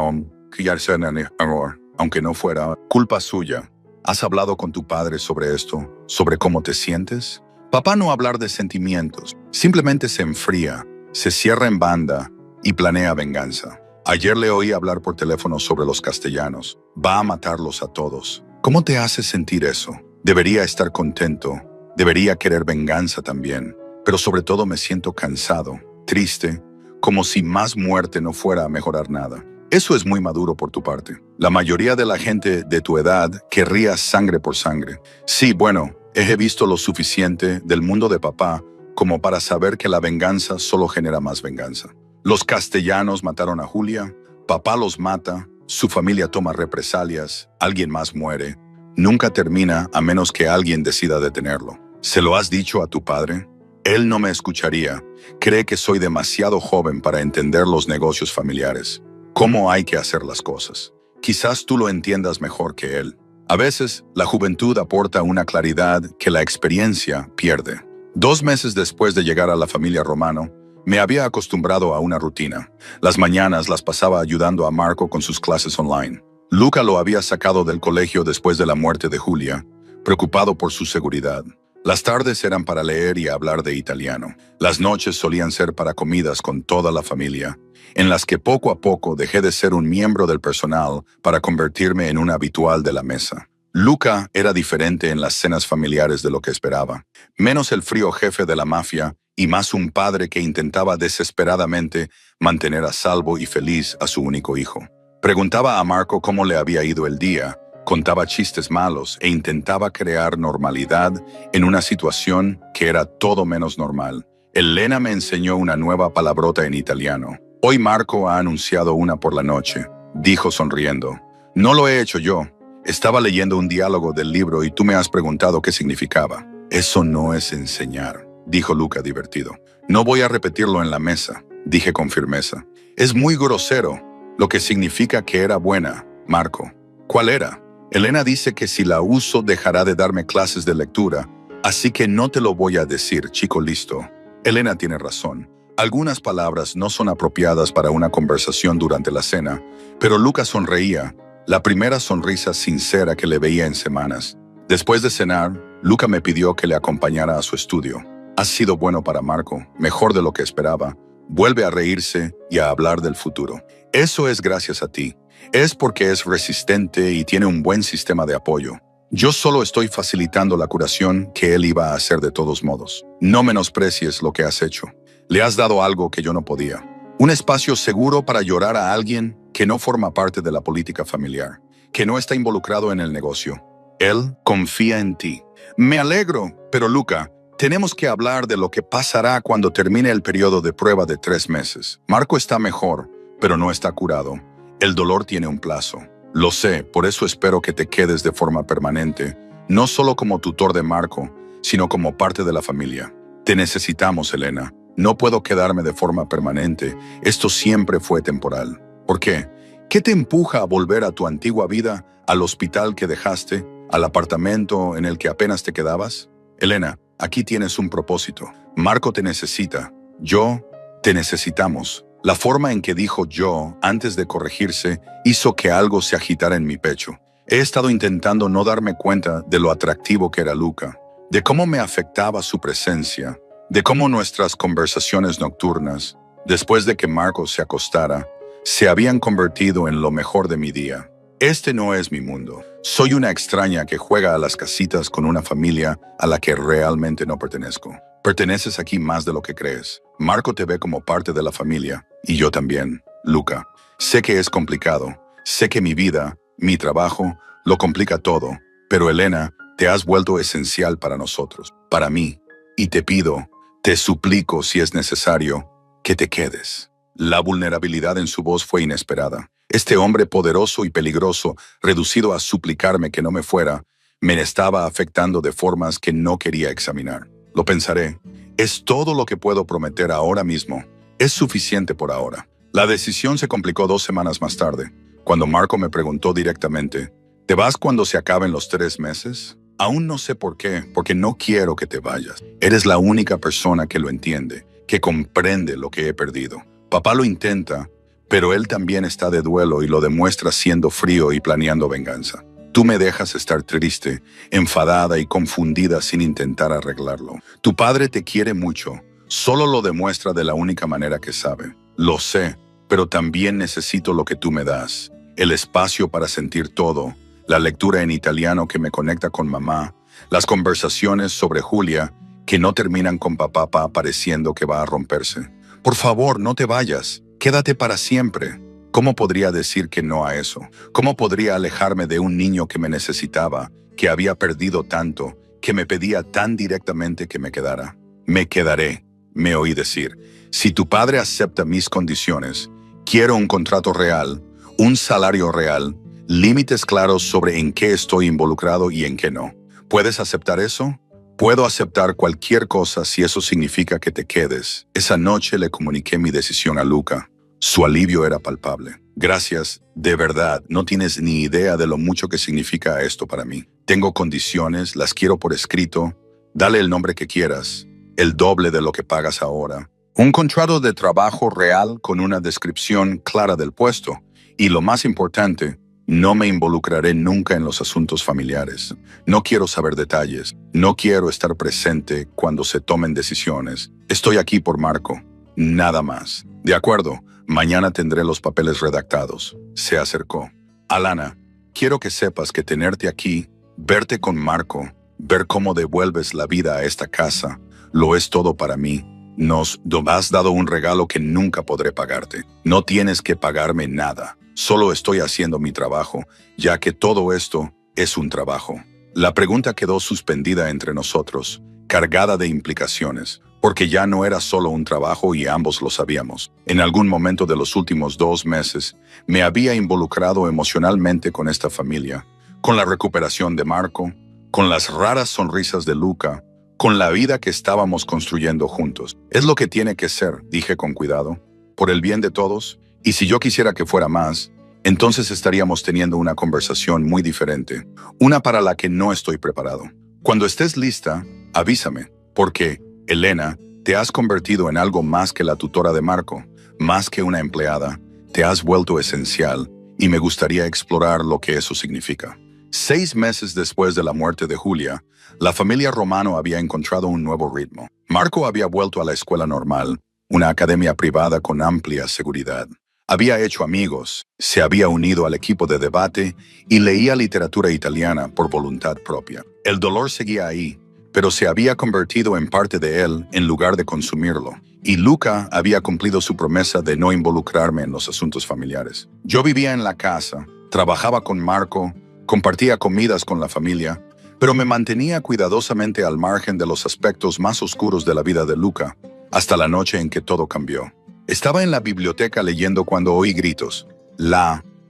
aunque no fuera culpa suya. ¿Has hablado con tu padre sobre esto? ¿Sobre cómo te sientes? Papá no habla de sentimientos. Simplemente se enfría, se cierra en banda y planea venganza. Ayer le oí hablar por teléfono sobre los castellanos. Va a matarlos a todos. ¿Cómo te hace sentir eso? Debería estar contento. Debería querer venganza también. Pero sobre todo me siento cansado, triste, como si más muerte no fuera a mejorar nada. Eso es muy maduro por tu parte. La mayoría de la gente de tu edad querría sangre por sangre. Sí, bueno, he visto lo suficiente del mundo de papá como para saber que la venganza solo genera más venganza. Los castellanos mataron a Julia, papá los mata, su familia toma represalias, alguien más muere. Nunca termina a menos que alguien decida detenerlo. ¿Se lo has dicho a tu padre? Él no me escucharía. Cree que soy demasiado joven para entender los negocios familiares. ¿Cómo hay que hacer las cosas? Quizás tú lo entiendas mejor que él. A veces, la juventud aporta una claridad que la experiencia pierde. 2 meses después de llegar a la familia Romano, me había acostumbrado a una rutina. Las mañanas las pasaba ayudando a Marco con sus clases online. Luca lo había sacado del colegio después de la muerte de Julia, preocupado por su seguridad. Las tardes eran para leer y hablar de italiano. Las noches solían ser para comidas con toda la familia, en las que poco a poco dejé de ser un miembro del personal para convertirme en un habitual de la mesa. Luca era diferente en las cenas familiares de lo que esperaba. Menos el frío jefe de la mafia y más un padre que intentaba desesperadamente mantener a salvo y feliz a su único hijo. Preguntaba a Marco cómo le había ido el día, contaba chistes malos e intentaba crear normalidad en una situación que era todo menos normal. Elena me enseñó una nueva palabrota en italiano. Hoy Marco ha anunciado una por la noche, dijo sonriendo. No lo he hecho yo. Estaba leyendo un diálogo del libro y tú me has preguntado qué significaba. Eso no es enseñar, dijo Luca divertido. No voy a repetirlo en la mesa, dije con firmeza. Es muy grosero, lo que significa que era buena, Marco. ¿Cuál era? Elena dice que si la uso dejará de darme clases de lectura, así que no te lo voy a decir, chico listo. Elena tiene razón. Algunas palabras no son apropiadas para una conversación durante la cena, pero Luca sonreía, la primera sonrisa sincera que le veía en semanas. Después de cenar, Luca me pidió que le acompañara a su estudio. Has sido bueno para Marco, mejor de lo que esperaba. Vuelve a reírse y a hablar del futuro. Eso es gracias a ti. Es porque es resistente y tiene un buen sistema de apoyo. Yo solo estoy facilitando la curación que él iba a hacer de todos modos. No menosprecies lo que has hecho. Le has dado algo que yo no podía. Un espacio seguro para llorar a alguien que no forma parte de la política familiar, que no está involucrado en el negocio. Él confía en ti. Me alegro, pero Luca, tenemos que hablar de lo que pasará cuando termine el periodo de prueba de 3 meses. Marco está mejor, pero no está curado. El dolor tiene un plazo. Lo sé, por eso espero que te quedes de forma permanente, no solo como tutor de Marco, sino como parte de la familia. Te necesitamos, Elena. No puedo quedarme de forma permanente. Esto siempre fue temporal. ¿Por qué? ¿Qué te empuja a volver a tu antigua vida, al hospital que dejaste, al apartamento en el que apenas te quedabas? Elena, aquí tienes un propósito. Marco te necesita. Yo te necesitamos. La forma en que dijo yo, antes de corregirse, hizo que algo se agitara en mi pecho. He estado intentando no darme cuenta de lo atractivo que era Luca, de cómo me afectaba su presencia, de cómo nuestras conversaciones nocturnas, después de que Marco se acostara, se habían convertido en lo mejor de mi día. Este no es mi mundo. Soy una extraña que juega a las casitas con una familia a la que realmente no pertenezco. Perteneces aquí más de lo que crees. Marco te ve como parte de la familia, y yo también, Luca. Sé que es complicado, sé que mi vida, mi trabajo, lo complica todo, pero Elena, te has vuelto esencial para nosotros, para mí, y te pido, te suplico si es necesario, que te quedes. La vulnerabilidad en su voz fue inesperada. Este hombre poderoso y peligroso, reducido a suplicarme que no me fuera, me estaba afectando de formas que no quería examinar. Lo pensaré. Es todo lo que puedo prometer ahora mismo. Es suficiente por ahora. La decisión se complicó 2 semanas más tarde, cuando Marco me preguntó directamente, ¿te vas cuando se acaben los 3 meses? Aún no sé por qué, porque no quiero que te vayas. Eres la única persona que lo entiende, que comprende lo que he perdido. Papá lo intenta, pero él también está de duelo y lo demuestra siendo frío y planeando venganza. Tú me dejas estar triste, enfadada y confundida sin intentar arreglarlo. Tu padre te quiere mucho, solo lo demuestra de la única manera que sabe. Lo sé, pero también necesito lo que tú me das. El espacio para sentir todo, la lectura en italiano que me conecta con mamá, las conversaciones sobre Julia que no terminan con papá pareciendo que va a romperse. Por favor, no te vayas, quédate para siempre. ¿Cómo podría decir que no a eso? ¿Cómo podría alejarme de un niño que me necesitaba, que había perdido tanto, que me pedía tan directamente que me quedara? Me quedaré, me oí decir. Si tu padre acepta mis condiciones, quiero un contrato real, un salario real, límites claros sobre en qué estoy involucrado y en qué no. ¿Puedes aceptar eso? Puedo aceptar cualquier cosa si eso significa que te quedes. Esa noche le comuniqué mi decisión a Luca. Su alivio era palpable. Gracias, de verdad, no tienes ni idea de lo mucho que significa esto para mí. Tengo condiciones, las quiero por escrito. Dale el nombre que quieras, el doble de lo que pagas ahora. Un contrato de trabajo real con una descripción clara del puesto. Y lo más importante, No me involucraré nunca en los asuntos familiares. No quiero saber detalles. No quiero estar presente cuando se tomen decisiones. Estoy aquí por Marco. Nada más. De acuerdo, mañana tendré los papeles redactados. Se acercó. Alana, quiero que sepas que tenerte aquí, verte con Marco, ver cómo devuelves la vida a esta casa, lo es todo para mí. Nos has dado un regalo que nunca podré pagarte. No tienes que pagarme nada. Solo estoy haciendo mi trabajo, ya que todo esto es un trabajo. La pregunta quedó suspendida entre nosotros, cargada de implicaciones, porque ya no era solo un trabajo y ambos lo sabíamos. En algún momento de los últimos 2 meses, me había involucrado emocionalmente con esta familia, con la recuperación de Marco, con las raras sonrisas de Luca, con la vida que estábamos construyendo juntos. Es lo que tiene que ser, dije con cuidado, por el bien de todos, y si yo quisiera que fuera más, entonces estaríamos teniendo una conversación muy diferente, una para la que no estoy preparado. Cuando estés lista, avísame, porque, Elena, te has convertido en algo más que la tutora de Marco, más que una empleada, te has vuelto esencial, y me gustaría explorar lo que eso significa. 6 meses después de la muerte de Julia, la familia Romano había encontrado un nuevo ritmo. Marco había vuelto a la escuela normal, una academia privada con amplia seguridad. Había hecho amigos, se había unido al equipo de debate y leía literatura italiana por voluntad propia. El dolor seguía ahí, pero se había convertido en parte de él en lugar de consumirlo. Y Luca había cumplido su promesa de no involucrarme en los asuntos familiares. Yo vivía en la casa, trabajaba con Marco, compartía comidas con la familia, pero me mantenía cuidadosamente al margen de los aspectos más oscuros de la vida de Luca, hasta la noche en que todo cambió. Estaba en la biblioteca leyendo cuando oí gritos.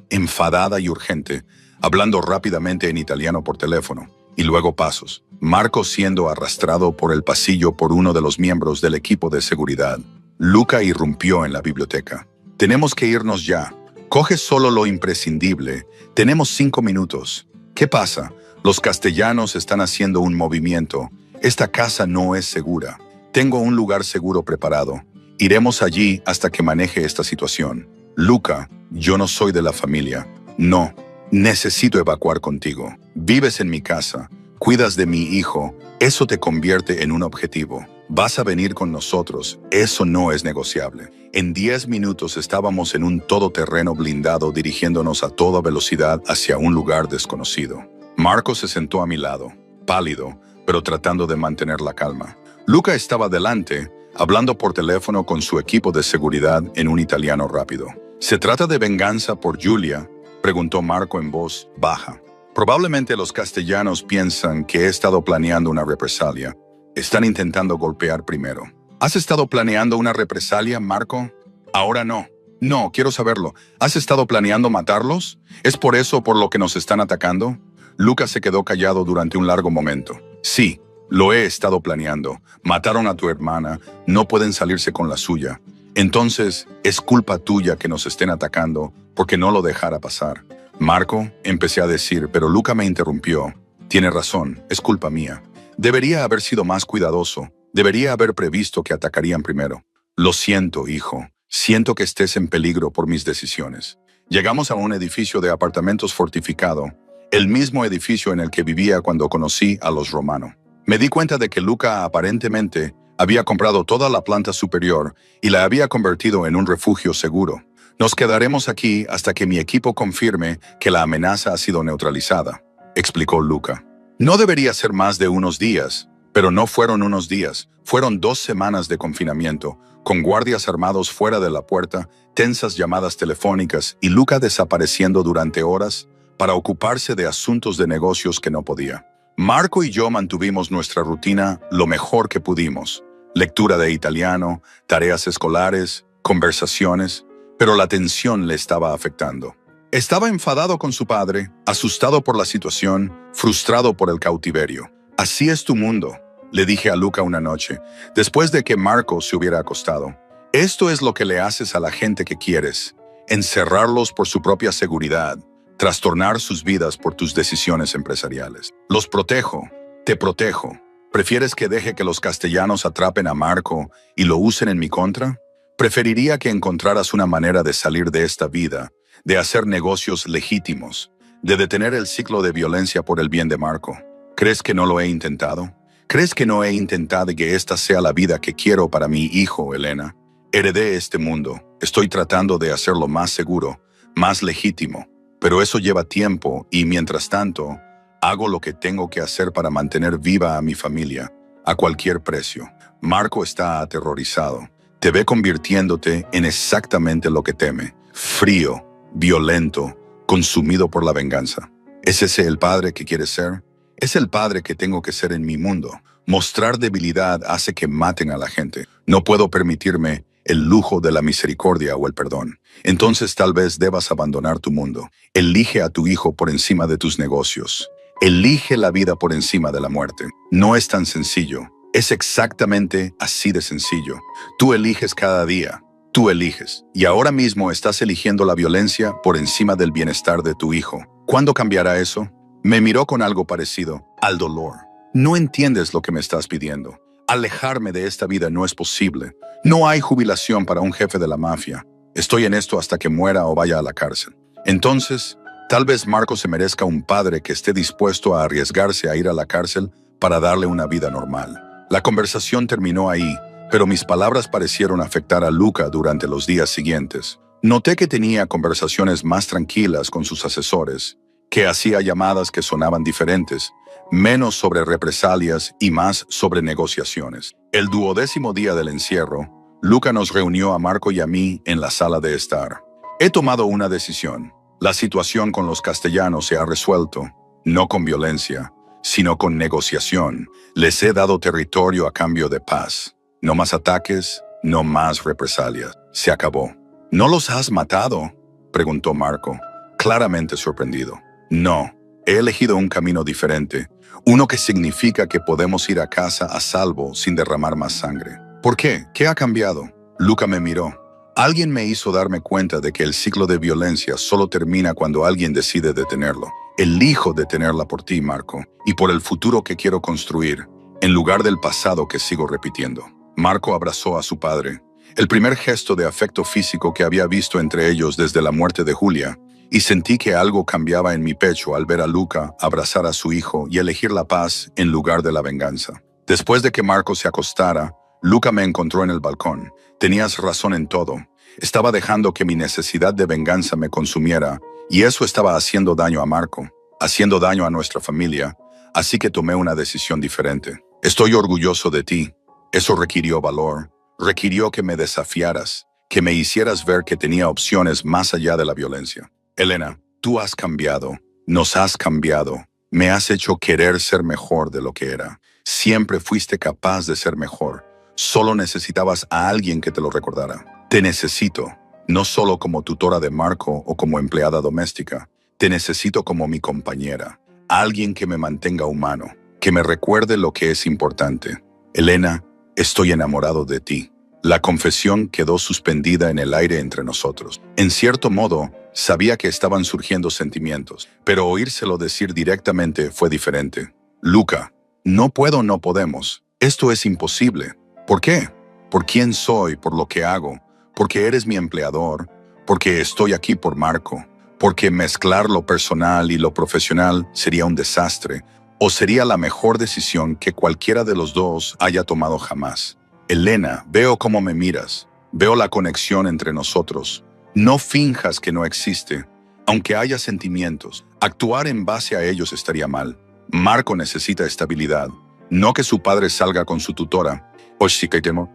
Enfadada y urgente, hablando rápidamente en italiano por teléfono, y luego pasos. Marco siendo arrastrado por el pasillo por uno de los miembros del equipo de seguridad. Luca irrumpió en la biblioteca. Tenemos que irnos ya. Coge solo lo imprescindible. Tenemos 5 minutos. ¿Qué pasa? Los castellanos están haciendo un movimiento. Esta casa no es segura. Tengo un lugar seguro preparado. Iremos allí hasta que maneje esta situación. Luca, yo no soy de la familia. No, necesito evacuar contigo. Vives en mi casa, cuidas de mi hijo. Eso te convierte en un objetivo. Vas a venir con nosotros. Eso no es negociable. En 10 minutos estábamos en un todoterreno blindado dirigiéndonos a toda velocidad hacia un lugar desconocido. Marco se sentó a mi lado, pálido, pero tratando de mantener la calma. Luca estaba delante, hablando por teléfono con su equipo de seguridad en un italiano rápido. ¿Se trata de venganza por Julia?, preguntó Marco en voz baja. Probablemente los castellanos piensan que he estado planeando una represalia. Están intentando golpear primero. ¿Has estado planeando una represalia, Marco? Ahora no. No, quiero saberlo. ¿Has estado planeando matarlos? ¿Es por eso por lo que nos están atacando? Luca se quedó callado durante un largo momento. Sí, lo he estado planeando. Mataron a tu hermana, no pueden salirse con la suya. Entonces, es culpa tuya que nos estén atacando porque no lo dejara pasar. Marco, empecé a decir, pero Luca me interrumpió. Tiene razón, es culpa mía. Debería haber sido más cuidadoso. Debería haber previsto que atacarían primero. Lo siento, hijo. Siento que estés en peligro por mis decisiones. Llegamos a un edificio de apartamentos fortificado, el mismo edificio en el que vivía cuando conocí a los Romano. Me di cuenta de que Luca aparentemente había comprado toda la planta superior y la había convertido en un refugio seguro. Nos quedaremos aquí hasta que mi equipo confirme que la amenaza ha sido neutralizada, explicó Luca. No debería ser más de unos días, pero no fueron unos días, fueron 2 semanas de confinamiento, con guardias armados fuera de la puerta, tensas llamadas telefónicas y Luca desapareciendo durante horas para ocuparse de asuntos de negocios que no podía. Marco y yo mantuvimos nuestra rutina lo mejor que pudimos. Lectura de italiano, tareas escolares, conversaciones, pero la tensión le estaba afectando. Estaba enfadado con su padre, asustado por la situación, frustrado por el cautiverio. Así es tu mundo, le dije a Luca una noche, después de que Marco se hubiera acostado. Esto es lo que le haces a la gente que quieres, encerrarlos por su propia seguridad, trastornar sus vidas por tus decisiones empresariales. Los protejo, te protejo. ¿Prefieres que deje que los castellanos atrapen a Marco y lo usen en mi contra? Preferiría que encontraras una manera de salir de esta vida de hacer negocios legítimos, de detener el ciclo de violencia por el bien de Marco. ¿Crees que no lo he intentado? ¿Crees que no he intentado que esta sea la vida que quiero para mi hijo, Elena? Heredé este mundo. Estoy tratando de hacerlo más seguro, más legítimo. Pero eso lleva tiempo y, mientras tanto, hago lo que tengo que hacer para mantener viva a mi familia, a cualquier precio. Marco está aterrorizado. Te ve convirtiéndote en exactamente lo que teme. Frío, violento, consumido por la venganza. ¿Es ese el padre que quieres ser? Es el padre que tengo que ser en mi mundo. Mostrar debilidad hace que maten a la gente. No puedo permitirme el lujo de la misericordia o el perdón. Entonces tal vez debas abandonar tu mundo. Elige a tu hijo por encima de tus negocios. Elige la vida por encima de la muerte. No es tan sencillo. Es exactamente así de sencillo. Tú eliges cada día. Tú eliges. Y ahora mismo estás eligiendo la violencia por encima del bienestar de tu hijo. ¿Cuándo cambiará eso? Me miró con algo parecido al dolor. No entiendes lo que me estás pidiendo. Alejarme de esta vida no es posible. No hay jubilación para un jefe de la mafia. Estoy en esto hasta que muera o vaya a la cárcel. Entonces, tal vez Marco se merezca un padre que esté dispuesto a arriesgarse a ir a la cárcel para darle una vida normal. La conversación terminó ahí, pero mis palabras parecieron afectar a Luca durante los días siguientes. Noté que tenía conversaciones más tranquilas con sus asesores, que hacía llamadas que sonaban diferentes, menos sobre represalias y más sobre negociaciones. El 12º día del encierro, Luca nos reunió a Marco y a mí en la sala de estar. He tomado una decisión. La situación con los castellanos se ha resuelto, no con violencia, sino con negociación. Les he dado territorio a cambio de paz. No más ataques, no más represalias. Se acabó. ¿No los has matado?, preguntó Marco, claramente sorprendido. No, he elegido un camino diferente, uno que significa que podemos ir a casa a salvo sin derramar más sangre. ¿Por qué? ¿Qué ha cambiado? Luca me miró. Alguien me hizo darme cuenta de que el ciclo de violencia solo termina cuando alguien decide detenerlo. Elijo detenerla por ti, Marco, y por el futuro que quiero construir, en lugar del pasado que sigo repitiendo. Marco abrazó a su padre, el primer gesto de afecto físico que había visto entre ellos desde la muerte de Julia, y sentí que algo cambiaba en mi pecho al ver a Luca abrazar a su hijo y elegir la paz en lugar de la venganza. Después de que Marco se acostara, Luca me encontró en el balcón. Tenías razón en todo. Estaba dejando que mi necesidad de venganza me consumiera, y eso estaba haciendo daño a Marco, haciendo daño a nuestra familia, así que tomé una decisión diferente. Estoy orgulloso de ti. Eso requirió valor, requirió que me desafiaras, que me hicieras ver que tenía opciones más allá de la violencia. Elena, tú has cambiado, nos has cambiado, me has hecho querer ser mejor de lo que era. Siempre fuiste capaz de ser mejor, solo necesitabas a alguien que te lo recordara. Te necesito, no solo como tutora de Marco o como empleada doméstica, te necesito como mi compañera, alguien que me mantenga humano, que me recuerde lo que es importante. Elena, estoy enamorado de ti. La confesión quedó suspendida en el aire entre nosotros. En cierto modo, sabía que estaban surgiendo sentimientos, pero oírselo decir directamente fue diferente. Luca, no puedo, no podemos. Esto es imposible. ¿Por qué? ¿Por quién soy? ¿Por lo que hago? ¿Porque eres mi empleador? ¿Porque estoy aquí por Marco? ¿Porque mezclar lo personal y lo profesional sería un desastre? ¿O sería la mejor decisión que cualquiera de los dos haya tomado jamás? Elena, veo cómo me miras. Veo la conexión entre nosotros. No finjas que no existe. Aunque haya sentimientos, actuar en base a ellos estaría mal. Marco necesita estabilidad. No que su padre salga con su tutora.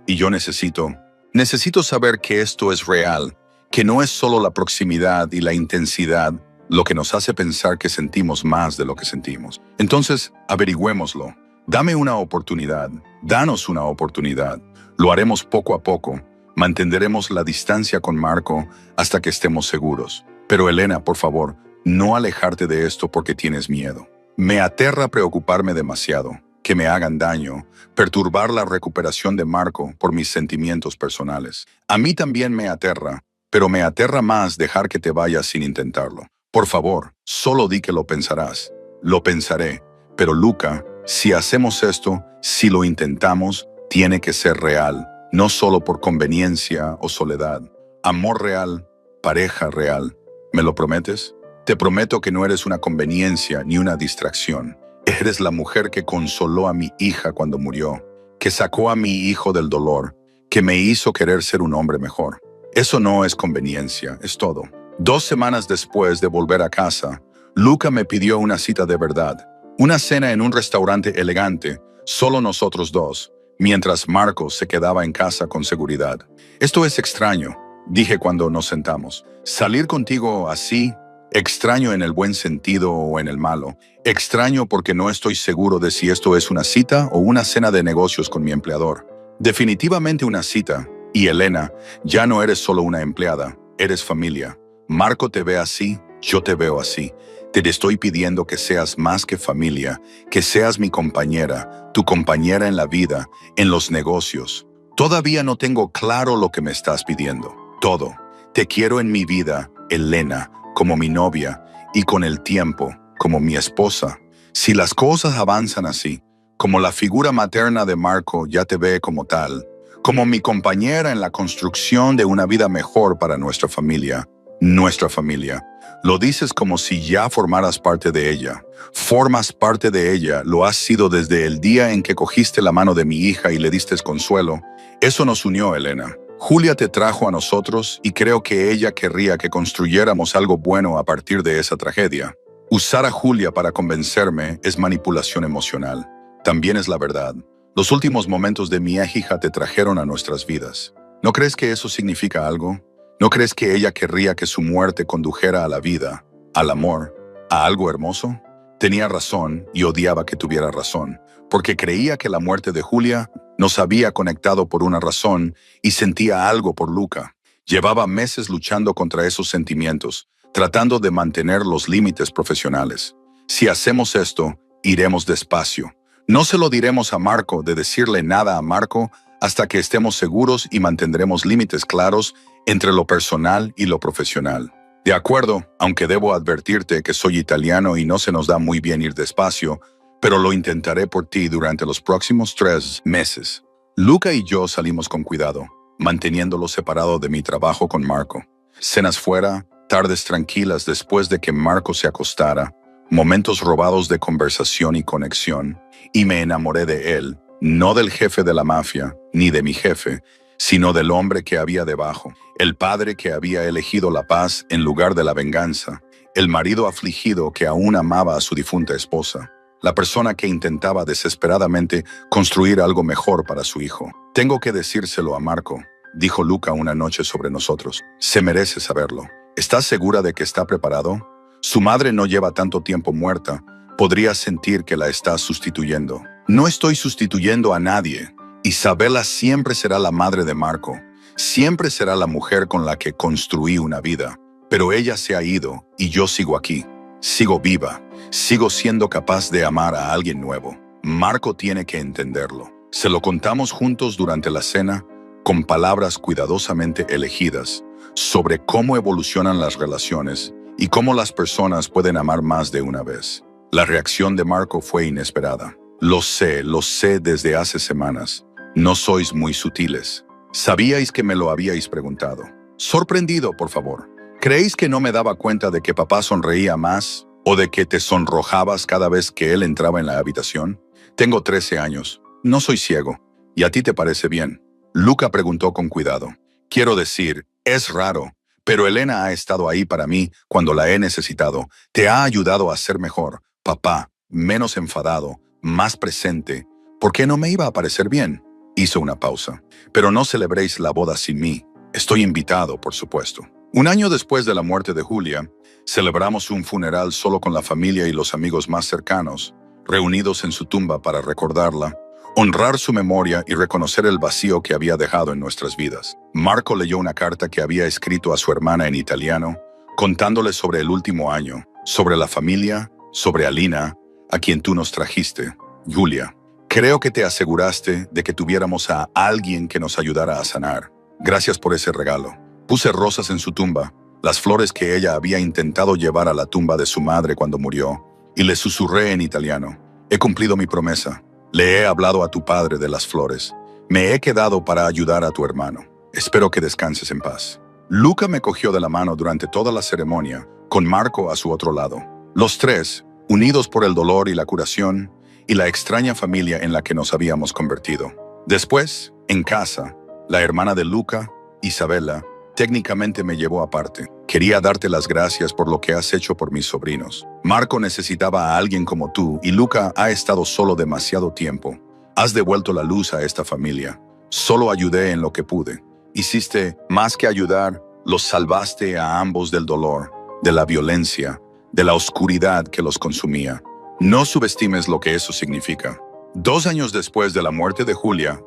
Y yo necesito saber que esto es real, que no es solo la proximidad y la intensidad lo que nos hace pensar que sentimos más de lo que sentimos. Entonces, averigüémoslo. Dame una oportunidad. Danos una oportunidad. Lo haremos poco a poco. Mantendremos la distancia con Marco hasta que estemos seguros. Pero Elena, por favor, no alejarte de esto porque tienes miedo. Me aterra preocuparme demasiado, que me hagan daño, perturbar la recuperación de Marco por mis sentimientos personales. A mí también me aterra, pero me aterra más dejar que te vayas sin intentarlo. Por favor, solo di que lo pensarás. Lo pensaré. Pero Luca, si hacemos esto, si lo intentamos, tiene que ser real, no solo por conveniencia o soledad. Amor real, pareja real. ¿Me lo prometes? Te prometo que no eres una conveniencia ni una distracción. Eres la mujer que consoló a mi hija cuando murió, que sacó a mi hijo del dolor, que me hizo querer ser un hombre mejor. Eso no es conveniencia, es todo. 2 semanas después de volver a casa, Luca me pidió una cita de verdad, una cena en un restaurante elegante, solo nosotros dos, mientras Marco se quedaba en casa con seguridad. Esto es extraño, dije cuando nos sentamos. Salir contigo así, extraño en el buen sentido o en el malo. Extraño porque no estoy seguro de si esto es una cita o una cena de negocios con mi empleador. Definitivamente una cita. Y Elena, ya no eres solo una empleada, eres familia. Marco te ve así, yo te veo así. Te estoy pidiendo que seas más que familia, que seas mi compañera, tu compañera en la vida, en los negocios. Todavía no tengo claro lo que me estás pidiendo. Todo. Te quiero en mi vida, Elena, como mi novia, y con el tiempo, como mi esposa. Si las cosas avanzan así, como la figura materna de Marco ya te ve como tal, como mi compañera en la construcción de una vida mejor para nuestra familia. Nuestra familia. Lo dices como si ya formaras parte de ella. Formas parte de ella, lo has sido desde el día en que cogiste la mano de mi hija y le diste consuelo. Eso nos unió, Elena. Julia te trajo a nosotros y creo que ella querría que construyéramos algo bueno a partir de esa tragedia. Usar a Julia para convencerme es manipulación emocional. También es la verdad. Los últimos momentos de mi hija te trajeron a nuestras vidas. ¿No crees que eso significa algo? ¿No crees que ella querría que su muerte condujera a la vida, al amor, a algo hermoso? Tenía razón y odiaba que tuviera razón, porque creía que la muerte de Julia nos había conectado por una razón y sentía algo por Luca. Llevaba meses luchando contra esos sentimientos, tratando de mantener los límites profesionales. Si hacemos esto, iremos despacio. No se lo diremos a Marco de decirle nada a Marco hasta que estemos seguros y mantendremos límites claros entre lo personal y lo profesional. De acuerdo, aunque debo advertirte que soy italiano y no se nos da muy bien ir despacio, pero lo intentaré por ti durante los próximos 3 meses. Luca y yo salimos con cuidado, manteniéndolo separado de mi trabajo con Marco. Cenas fuera, tardes tranquilas después de que Marco se acostara, momentos robados de conversación y conexión, y me enamoré de él, no del jefe de la mafia, ni de mi jefe, sino del hombre que había debajo, el padre que había elegido la paz en lugar de la venganza, el marido afligido que aún amaba a su difunta esposa, la persona que intentaba desesperadamente construir algo mejor para su hijo. Tengo que decírselo a Marco, dijo Luca una noche sobre nosotros. Se merece saberlo. ¿Estás segura de que está preparado? Su madre no lleva tanto tiempo muerta. Podría sentir que la está sustituyendo. No estoy sustituyendo a nadie. Isabela siempre será la madre de Marco. Siempre será la mujer con la que construí una vida. Pero ella se ha ido y yo sigo aquí. Sigo viva. Sigo siendo capaz de amar a alguien nuevo. Marco tiene que entenderlo. Se lo contamos juntos durante la cena, con palabras cuidadosamente elegidas, sobre cómo evolucionan las relaciones y cómo las personas pueden amar más de una vez. La reacción de Marco fue inesperada. Lo sé desde hace semanas. No sois muy sutiles. Sabíais que me lo habíais preguntado. Sorprendido, por favor. ¿Creéis que no me daba cuenta de que papá sonreía más o de que te sonrojabas cada vez que él entraba en la habitación? Tengo 13 años. No soy ciego. ¿Y a ti te parece bien? Luca preguntó con cuidado. Quiero decir, es raro, pero Elena ha estado ahí para mí cuando la he necesitado. Te ha ayudado a ser mejor, papá, menos enfadado, más presente. ¿Por qué no me iba a parecer bien? Hizo una pausa. Pero no celebréis la boda sin mí. Estoy invitado, por supuesto. 1 año después de la muerte de Julia, celebramos un funeral solo con la familia y los amigos más cercanos, reunidos en su tumba para recordarla, honrar su memoria y reconocer el vacío que había dejado en nuestras vidas. Marco leyó una carta que había escrito a su hermana en italiano, contándole sobre el último año, sobre la familia, sobre Alina, a quien tú nos trajiste, Julia. Creo que te aseguraste de que tuviéramos a alguien que nos ayudara a sanar. Gracias por ese regalo. Puse rosas en su tumba, las flores que ella había intentado llevar a la tumba de su madre cuando murió, y le susurré en italiano. He cumplido mi promesa. Le he hablado a tu padre de las flores. Me he quedado para ayudar a tu hermano. Espero que descanses en paz. Luca me cogió de la mano durante toda la ceremonia, con Marco a su otro lado. Los tres, unidos por el dolor y la curación, y la extraña familia en la que nos habíamos convertido. Después, en casa, la hermana de Luca, Isabela, técnicamente me llevó aparte. Quería darte las gracias por lo que has hecho por mis sobrinos. Marco necesitaba a alguien como tú y Luca ha estado solo demasiado tiempo. Has devuelto la luz a esta familia. Solo ayudé en lo que pude. Hiciste más que ayudar, los salvaste a ambos del dolor, de la violencia, de la oscuridad que los consumía. No subestimes lo que eso significa. 2 años después de la muerte de Julia,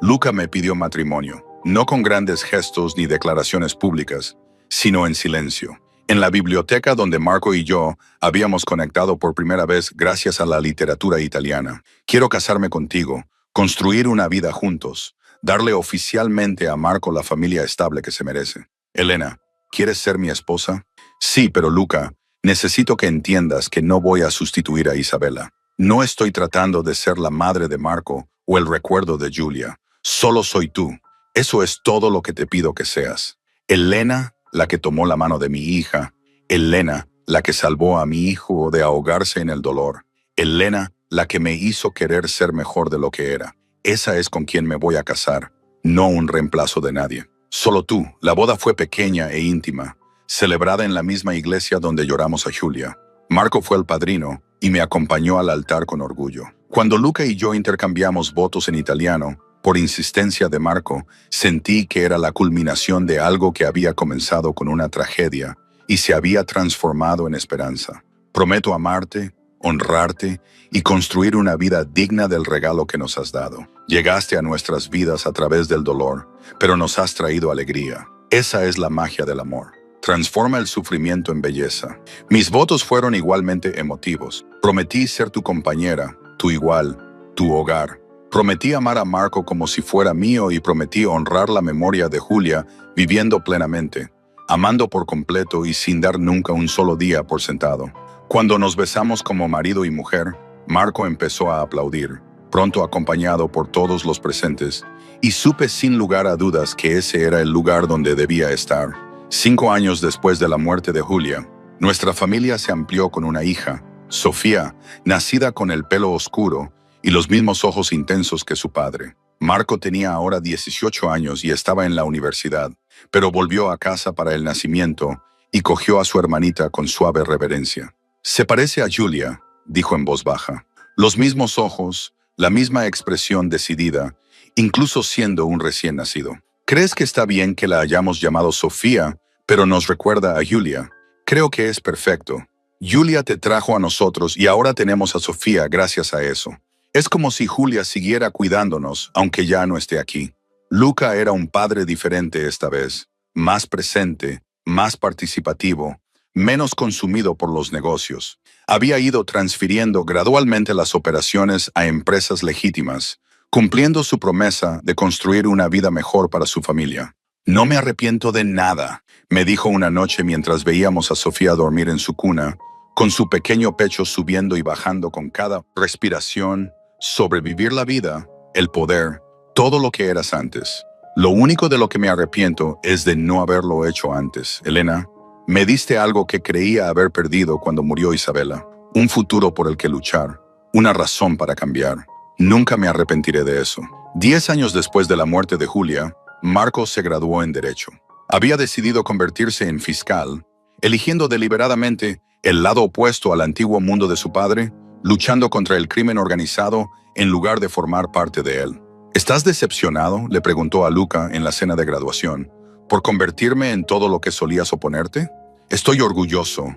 Luca me pidió matrimonio, no con grandes gestos ni declaraciones públicas, sino en silencio. En la biblioteca donde Marco y yo habíamos conectado por primera vez gracias a la literatura italiana. Quiero casarme contigo, construir una vida juntos, darle oficialmente a Marco la familia estable que se merece. Elena, ¿quieres ser mi esposa? Sí, pero Luca, necesito que entiendas que no voy a sustituir a Isabela. No estoy tratando de ser la madre de Marco o el recuerdo de Julia. Solo soy tú. Eso es todo lo que te pido que seas. Elena, la que tomó la mano de mi hija. Elena, la que salvó a mi hijo de ahogarse en el dolor. Elena, la que me hizo querer ser mejor de lo que era. Esa es con quien me voy a casar, no un reemplazo de nadie. Solo tú. La boda fue pequeña e íntima, celebrada en la misma iglesia donde lloramos a Julia. Marco fue el padrino y me acompañó al altar con orgullo. Cuando Luca y yo intercambiamos votos en italiano, por insistencia de Marco, sentí que era la culminación de algo que había comenzado con una tragedia y se había transformado en esperanza. Prometo amarte, honrarte y construir una vida digna del regalo que nos has dado. Llegaste a nuestras vidas a través del dolor, pero nos has traído alegría. Esa es la magia del amor. Transforma el sufrimiento en belleza. Mis votos fueron igualmente emotivos. Prometí ser tu compañera, tu igual, tu hogar. Prometí amar a Marco como si fuera mío y prometí honrar la memoria de Julia viviendo plenamente, amando por completo y sin dar nunca un solo día por sentado. Cuando nos besamos como marido y mujer, Marco empezó a aplaudir, pronto acompañado por todos los presentes, y supe sin lugar a dudas que ese era el lugar donde debía estar. 5 años después de la muerte de Julia, nuestra familia se amplió con una hija, Sofía, nacida con el pelo oscuro y los mismos ojos intensos que su padre. Marco tenía ahora 18 años y estaba en la universidad, pero volvió a casa para el nacimiento y cogió a su hermanita con suave reverencia. «Se parece a Julia», dijo en voz baja. Los mismos ojos, la misma expresión decidida, incluso siendo un recién nacido. «¿Crees que está bien que la hayamos llamado Sofía, pero nos recuerda a Julia?» «Creo que es perfecto. Julia te trajo a nosotros y ahora tenemos a Sofía gracias a eso. Es como si Julia siguiera cuidándonos, aunque ya no esté aquí». Luca era un padre diferente esta vez, más presente, más participativo, menos consumido por los negocios. Había ido transfiriendo gradualmente las operaciones a empresas legítimas, cumpliendo su promesa de construir una vida mejor para su familia. «No me arrepiento de nada», me dijo una noche mientras veíamos a Sofía dormir en su cuna, con su pequeño pecho subiendo y bajando con cada respiración. «Sobrevivir la vida, el poder, todo lo que eras antes. Lo único de lo que me arrepiento es de no haberlo hecho antes. Elena, me diste algo que creía haber perdido cuando murió Isabela. Un futuro por el que luchar, una razón para cambiar. Nunca me arrepentiré de eso». 10 años después de la muerte de Julia, Marco se graduó en Derecho. Había decidido convertirse en fiscal, eligiendo deliberadamente el lado opuesto al antiguo mundo de su padre, luchando contra el crimen organizado en lugar de formar parte de él. «¿Estás decepcionado?», le preguntó a Luca en la cena de graduación, «por convertirme en todo lo que solías oponerte?» «Estoy orgulloso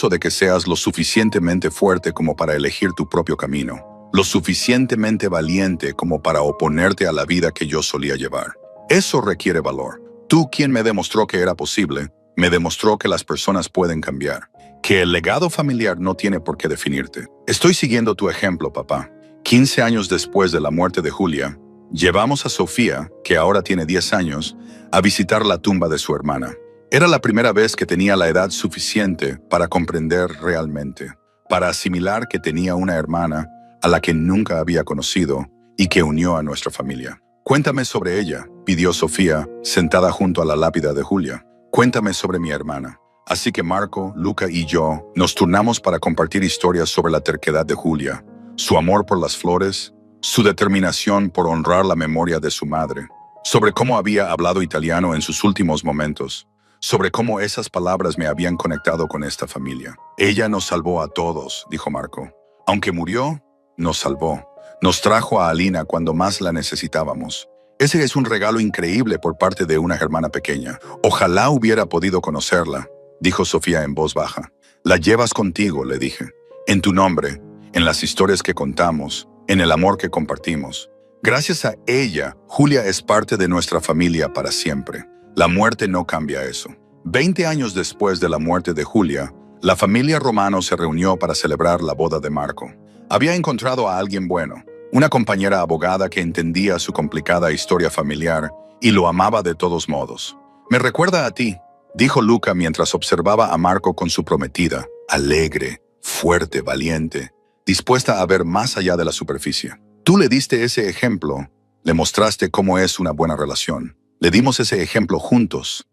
de que seas lo suficientemente fuerte como para elegir tu propio camino, lo suficientemente valiente como para oponerte a la vida que yo solía llevar. Eso requiere valor. Tú, quien me demostró que era posible, me demostró que las personas pueden cambiar, que el legado familiar no tiene por qué definirte. Estoy siguiendo tu ejemplo, papá». 15 años después de la muerte de Julia, llevamos a Sofía, que ahora tiene 10 años, a visitar la tumba de su hermana. Era la primera vez que tenía la edad suficiente para comprender realmente, para asimilar que tenía una hermana a la que nunca había conocido y que unió a nuestra familia. Cuéntame sobre ella, pidió Sofía, sentada junto a la lápida de Julia. Cuéntame sobre mi hermana. Así que Marco, Luca y yo nos turnamos para compartir historias sobre la terquedad de Julia, su amor por las flores, su determinación por honrar la memoria de su madre, sobre cómo había hablado italiano en sus últimos momentos, sobre cómo esas palabras me habían conectado con esta familia. Ella nos salvó a todos, dijo Marco. Aunque murió, nos salvó. Nos trajo a Alina cuando más la necesitábamos. Ese es un regalo increíble por parte de una hermana pequeña. Ojalá hubiera podido conocerla, dijo Sofía en voz baja. La llevas contigo, le dije. En tu nombre, en las historias que contamos, en el amor que compartimos. Gracias a ella, Julia es parte de nuestra familia para siempre. La muerte no cambia eso. 20 años después de la muerte de Julia, la familia Romano se reunió para celebrar la boda de Marco. Había encontrado a alguien bueno, una compañera abogada que entendía su complicada historia familiar y lo amaba de todos modos. Me recuerda a ti, dijo Luca mientras observaba a Marco con su prometida, alegre, fuerte, valiente, dispuesta a ver más allá de la superficie. Tú le diste ese ejemplo, le mostraste cómo es una buena relación. Le dimos ese ejemplo juntos.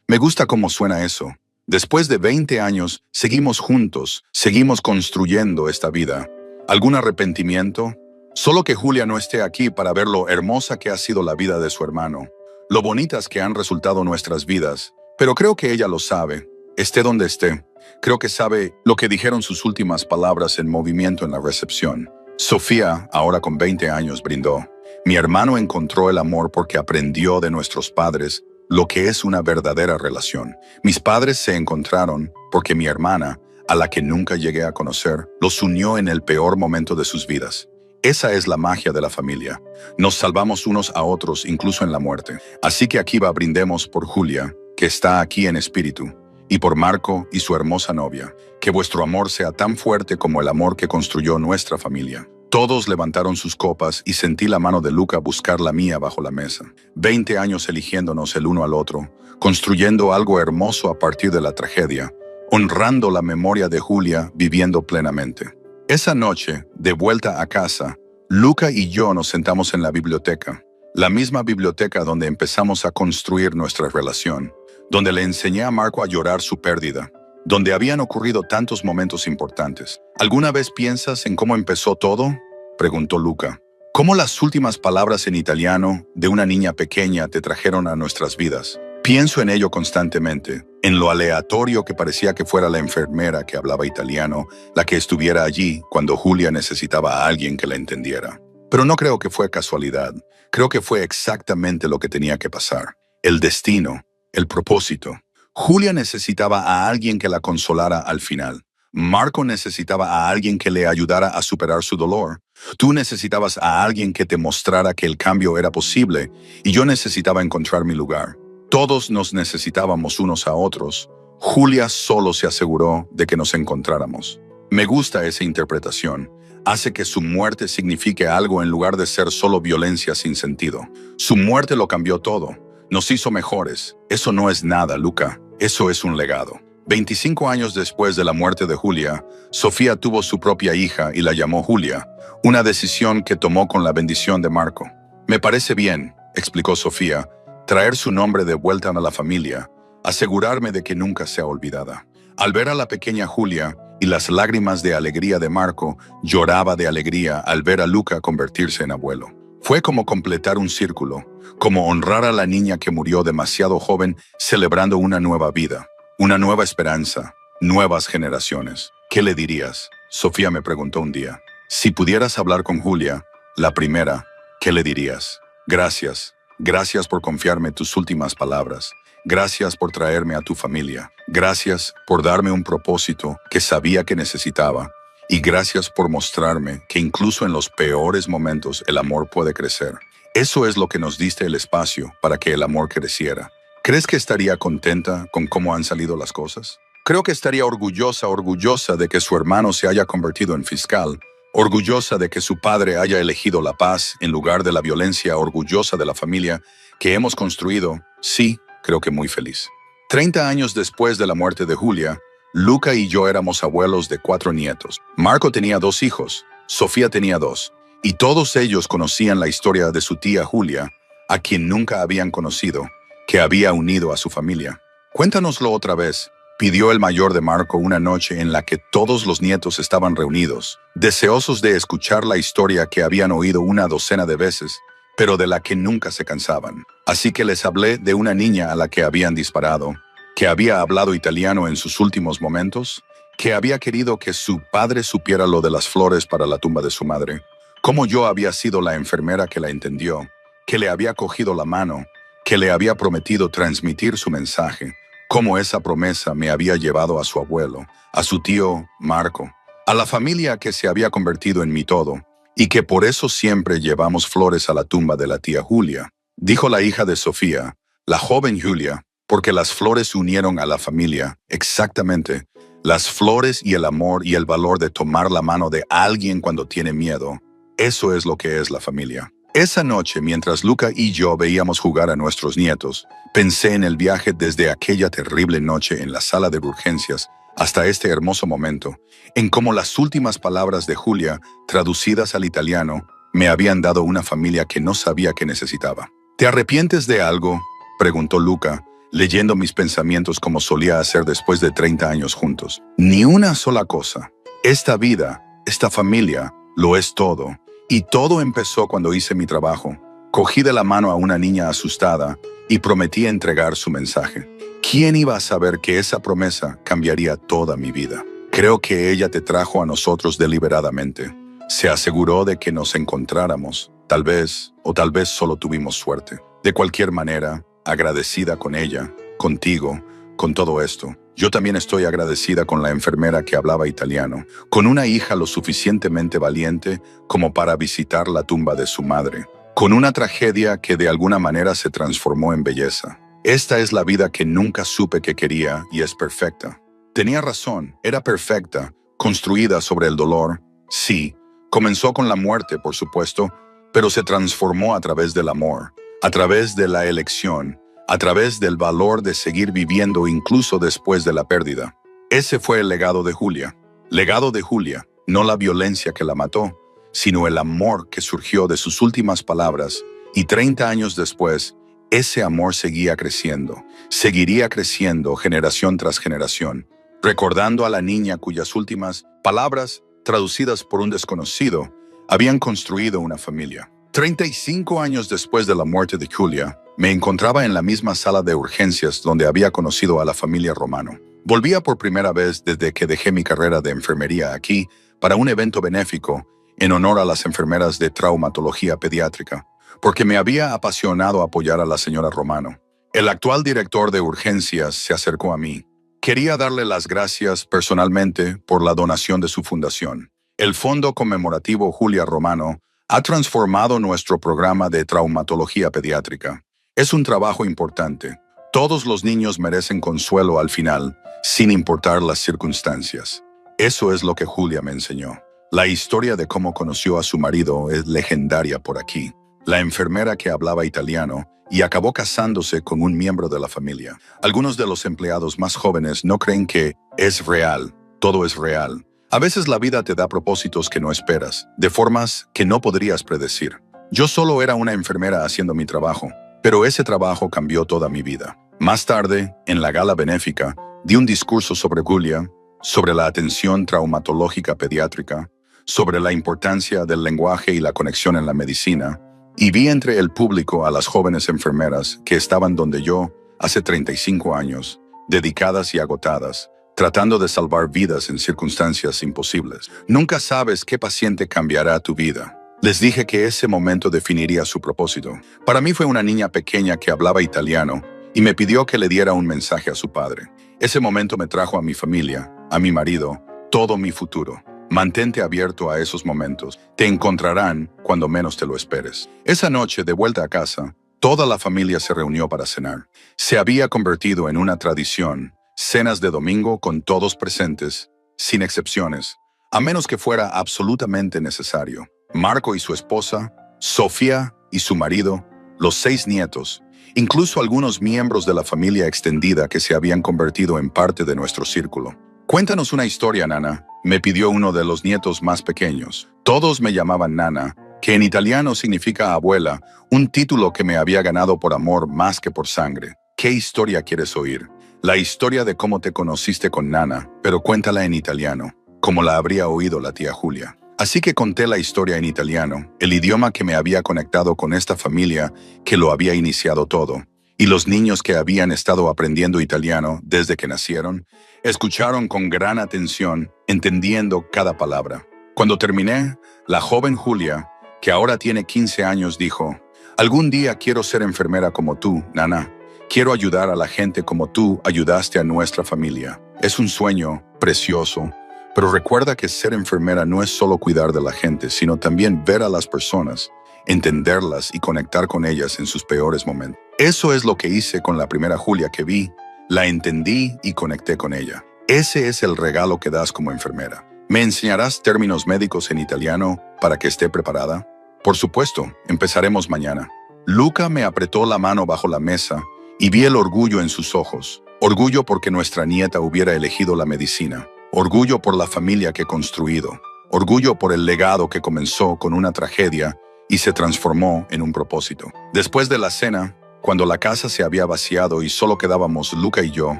Me gusta cómo suena eso. Después de 20 años, seguimos juntos, seguimos construyendo esta vida. ¿Algún arrepentimiento? Solo que Julia no esté aquí para ver lo hermosa que ha sido la vida de su hermano, lo bonitas que han resultado nuestras vidas, pero creo que ella lo sabe, esté donde esté. Creo que sabe lo que dijeron sus últimas palabras en movimiento en la recepción. Sofía, ahora con 20 años, brindó. Mi hermano encontró el amor porque aprendió de nuestros padres lo que es una verdadera relación. Mis padres se encontraron porque mi hermana, a la que nunca llegué a conocer, los unió en el peor momento de sus vidas. Esa es la magia de la familia. Nos salvamos unos a otros, incluso en la muerte. Así que aquí brindemos por Julia, que está aquí en espíritu, y por Marco y su hermosa novia. Que vuestro amor sea tan fuerte como el amor que construyó nuestra familia. Todos levantaron sus copas y sentí la mano de Luca buscar la mía bajo la mesa. 20 años eligiéndonos el uno al otro, construyendo algo hermoso a partir de la tragedia, honrando la memoria de Julia, viviendo plenamente. Esa noche, de vuelta a casa, Luca y yo nos sentamos en la biblioteca, la misma biblioteca donde empezamos a construir nuestra relación, donde le enseñé a Marco a llorar su pérdida, donde habían ocurrido tantos momentos importantes. ¿Alguna vez piensas en cómo empezó todo?, preguntó Luca. ¿Cómo las últimas palabras en italiano de una niña pequeña te trajeron a nuestras vidas? Pienso en ello constantemente, en lo aleatorio que parecía que fuera la enfermera que hablaba italiano, la que estuviera allí cuando Julia necesitaba a alguien que la entendiera. Pero no creo que fue casualidad, creo que fue exactamente lo que tenía que pasar. El destino, el propósito. Julia necesitaba a alguien que la consolara al final. Marco necesitaba a alguien que le ayudara a superar su dolor. Tú necesitabas a alguien que te mostrara que el cambio era posible, y yo necesitaba encontrar mi lugar. Todos nos necesitábamos unos a otros. Julia solo se aseguró de que nos encontráramos. Me gusta esa interpretación. Hace que su muerte signifique algo en lugar de ser solo violencia sin sentido. Su muerte lo cambió todo. Nos hizo mejores. Eso no es nada, Luca. Eso es un legado. 25 años después de la muerte de Julia, Sofía tuvo su propia hija y la llamó Julia, una decisión que tomó con la bendición de Marco. Me parece bien, explicó Sofía, traer su nombre de vuelta a la familia, asegurarme de que nunca sea olvidada. Al ver a la pequeña Julia y las lágrimas de alegría de Marco, lloraba de alegría al ver a Luca convertirse en abuelo. Fue como completar un círculo, como honrar a la niña que murió demasiado joven, celebrando una nueva vida, una nueva esperanza, nuevas generaciones. ¿Qué le dirías?, Sofía me preguntó un día. Si pudieras hablar con Julia, la primera, ¿qué le dirías? Gracias. Gracias por confiarme tus últimas palabras. Gracias por traerme a tu familia. Gracias por darme un propósito que sabía que necesitaba. Y gracias por mostrarme que incluso en los peores momentos el amor puede crecer. Eso es lo que nos diste el espacio para que el amor creciera. ¿Crees que estaría contenta con cómo han salido las cosas? Creo que estaría orgullosa de que su hermano se haya convertido en fiscal. Orgullosa de que su padre haya elegido la paz en lugar de la violencia, orgullosa de la familia que hemos construido. Sí, creo que muy feliz. 30 años después de la muerte de Julia, Luca y yo éramos abuelos de 4 nietos. Marco tenía 2 hijos, Sofía tenía 2, y todos ellos conocían la historia de su tía Julia, a quien nunca habían conocido, que había unido a su familia. «Cuéntanoslo otra vez», pidió el mayor de Marco una noche en la que todos los nietos estaban reunidos, deseosos de escuchar la historia que habían oído una docena de veces, pero de la que nunca se cansaban. Así que les hablé de una niña a la que habían disparado, que había hablado italiano en sus últimos momentos, que había querido que su padre supiera lo de las flores para la tumba de su madre, cómo yo había sido la enfermera que la entendió, que le había cogido la mano, que le había prometido transmitir su mensaje, cómo esa promesa me había llevado a su abuelo, a su tío Marco, a la familia que se había convertido en mi todo, y que por eso siempre llevamos flores a la tumba de la tía Julia. Dijo la hija de Sofía, la joven Julia, porque las flores unieron a la familia, exactamente. Las flores y el amor y el valor de tomar la mano de alguien cuando tiene miedo. Eso es lo que es la familia. Esa noche, mientras Luca y yo veíamos jugar a nuestros nietos, pensé en el viaje desde aquella terrible noche en la sala de urgencias hasta este hermoso momento, en cómo las últimas palabras de Julia, traducidas al italiano, me habían dado una familia que no sabía que necesitaba. ¿Te arrepientes de algo?, preguntó Luca, leyendo mis pensamientos como solía hacer después de 30 años juntos. Ni una sola cosa. Esta vida, esta familia, lo es todo. Y todo empezó cuando hice mi trabajo. Cogí de la mano a una niña asustada y prometí entregar su mensaje. ¿Quién iba a saber que esa promesa cambiaría toda mi vida? Creo que ella te trajo a nosotros deliberadamente. Se aseguró de que nos encontráramos. Tal vez, o tal vez solo tuvimos suerte. De cualquier manera, agradecida con ella, contigo, con todo esto. Yo también estoy agradecida con la enfermera que hablaba italiano, con una hija lo suficientemente valiente como para visitar la tumba de su madre, con una tragedia que de alguna manera se transformó en belleza. Esta es la vida que nunca supe que quería y es perfecta. Tenía razón, era perfecta, construida sobre el dolor. Sí, comenzó con la muerte, por supuesto, pero se transformó a través del amor, a través de la elección, a través del valor de seguir viviendo incluso después de la pérdida. Ese fue el legado de Julia. Legado de Julia, no la violencia que la mató, sino el amor que surgió de sus últimas palabras, y 30 años después, ese amor seguía creciendo, seguiría creciendo generación tras generación, recordando a la niña cuyas últimas palabras, traducidas por un desconocido, habían construido una familia. 35 años después de la muerte de Julia, me encontraba en la misma sala de urgencias donde había conocido a la familia Romano. Volvía por primera vez desde que dejé mi carrera de enfermería aquí para un evento benéfico en honor a las enfermeras de traumatología pediátrica, porque me había apasionado apoyar a la señora Romano. El actual director de urgencias se acercó a mí. Quería darle las gracias personalmente por la donación de su fundación. El Fondo Conmemorativo Julia Romano ha transformado nuestro programa de traumatología pediátrica. Es un trabajo importante. Todos los niños merecen consuelo al final, sin importar las circunstancias. Eso es lo que Julia me enseñó. La historia de cómo conoció a su marido es legendaria por aquí. La enfermera que hablaba italiano y acabó casándose con un miembro de la familia. Algunos de los empleados más jóvenes no creen que es real. Todo es real. A veces la vida te da propósitos que no esperas, de formas que no podrías predecir. Yo solo era una enfermera haciendo mi trabajo, pero ese trabajo cambió toda mi vida. Más tarde, en la gala benéfica, di un discurso sobre Julia, sobre la atención traumatológica pediátrica, sobre la importancia del lenguaje y la conexión en la medicina, y vi entre el público a las jóvenes enfermeras que estaban donde yo hace 35 años, dedicadas y agotadas, tratando de salvar vidas en circunstancias imposibles. Nunca sabes qué paciente cambiará tu vida. Les dije que ese momento definiría su propósito. Para mí fue una niña pequeña que hablaba italiano y me pidió que le diera un mensaje a su padre. Ese momento me trajo a mi familia, a mi marido, todo mi futuro. Mantente abierto a esos momentos. Te encontrarán cuando menos te lo esperes. Esa noche, de vuelta a casa, toda la familia se reunió para cenar. Se había convertido en una tradición. Cenas de domingo con todos presentes, sin excepciones, a menos que fuera absolutamente necesario. Marco y su esposa, Sofía y su marido, los 6 nietos, incluso algunos miembros de la familia extendida que se habían convertido en parte de nuestro círculo. Cuéntanos una historia, Nana, me pidió uno de los nietos más pequeños. Todos me llamaban Nana, que en italiano significa abuela, un título que me había ganado por amor más que por sangre. ¿Qué historia quieres oír? La historia de cómo te conociste con Nana, pero cuéntala en italiano, como la habría oído la tía Julia. Así que conté la historia en italiano, el idioma que me había conectado con esta familia que lo había iniciado todo. Y los niños que habían estado aprendiendo italiano desde que nacieron, escucharon con gran atención, entendiendo cada palabra. Cuando terminé, la joven Julia, que ahora tiene 15 años, dijo: «Algún día quiero ser enfermera como tú, Nana. Quiero ayudar a la gente como tú ayudaste a nuestra familia. Es un sueño precioso, pero recuerda que ser enfermera no es solo cuidar de la gente, sino también ver a las personas, entenderlas y conectar con ellas en sus peores momentos». Eso es lo que hice con la primera Julia que vi. La entendí y conecté con ella. Ese es el regalo que das como enfermera. ¿Me enseñarás términos médicos en italiano para que esté preparada? Por supuesto, empezaremos mañana. Luca me apretó la mano bajo la mesa y vi el orgullo en sus ojos. Orgullo porque nuestra nieta hubiera elegido la medicina. Orgullo por la familia que he construido. Orgullo por el legado que comenzó con una tragedia y se transformó en un propósito. Después de la cena, cuando la casa se había vaciado y solo quedábamos Luca y yo,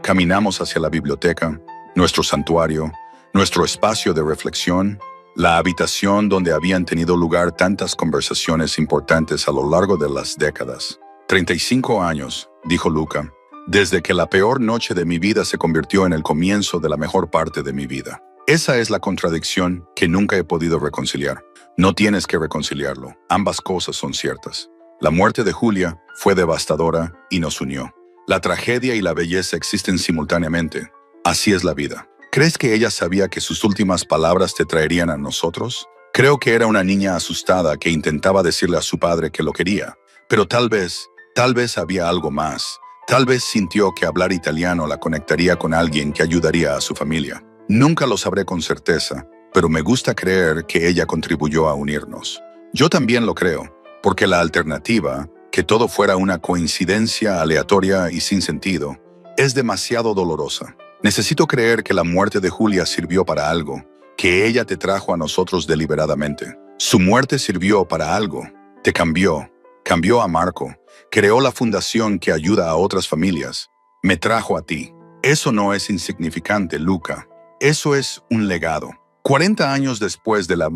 caminamos hacia la biblioteca, nuestro santuario, nuestro espacio de reflexión, la habitación donde habían tenido lugar tantas conversaciones importantes a lo largo de las décadas. 35 años, dijo Luca, desde que la peor noche de mi vida se convirtió en el comienzo de la mejor parte de mi vida. Esa es la contradicción que nunca he podido reconciliar. No tienes que reconciliarlo. Ambas cosas son ciertas. La muerte de Julia fue devastadora y nos unió. La tragedia y la belleza existen simultáneamente. Así es la vida. ¿Crees que ella sabía que sus últimas palabras te traerían a nosotros? Creo que era una niña asustada que intentaba decirle a su padre que lo quería. Pero tal vez había algo más. Tal vez sintió que hablar italiano la conectaría con alguien que ayudaría a su familia. Nunca lo sabré con certeza, pero me gusta creer que ella contribuyó a unirnos. Yo también lo creo, porque la alternativa, que todo fuera una coincidencia aleatoria y sin sentido, es demasiado dolorosa. Necesito creer que la muerte de Julia sirvió para algo, que ella te trajo a nosotros deliberadamente. Su muerte sirvió para algo. Te cambió a Marco, creó la fundación que ayuda a otras familias. Me trajo a ti. Eso no es insignificante, Luca. Eso es un legado. 40 años después de la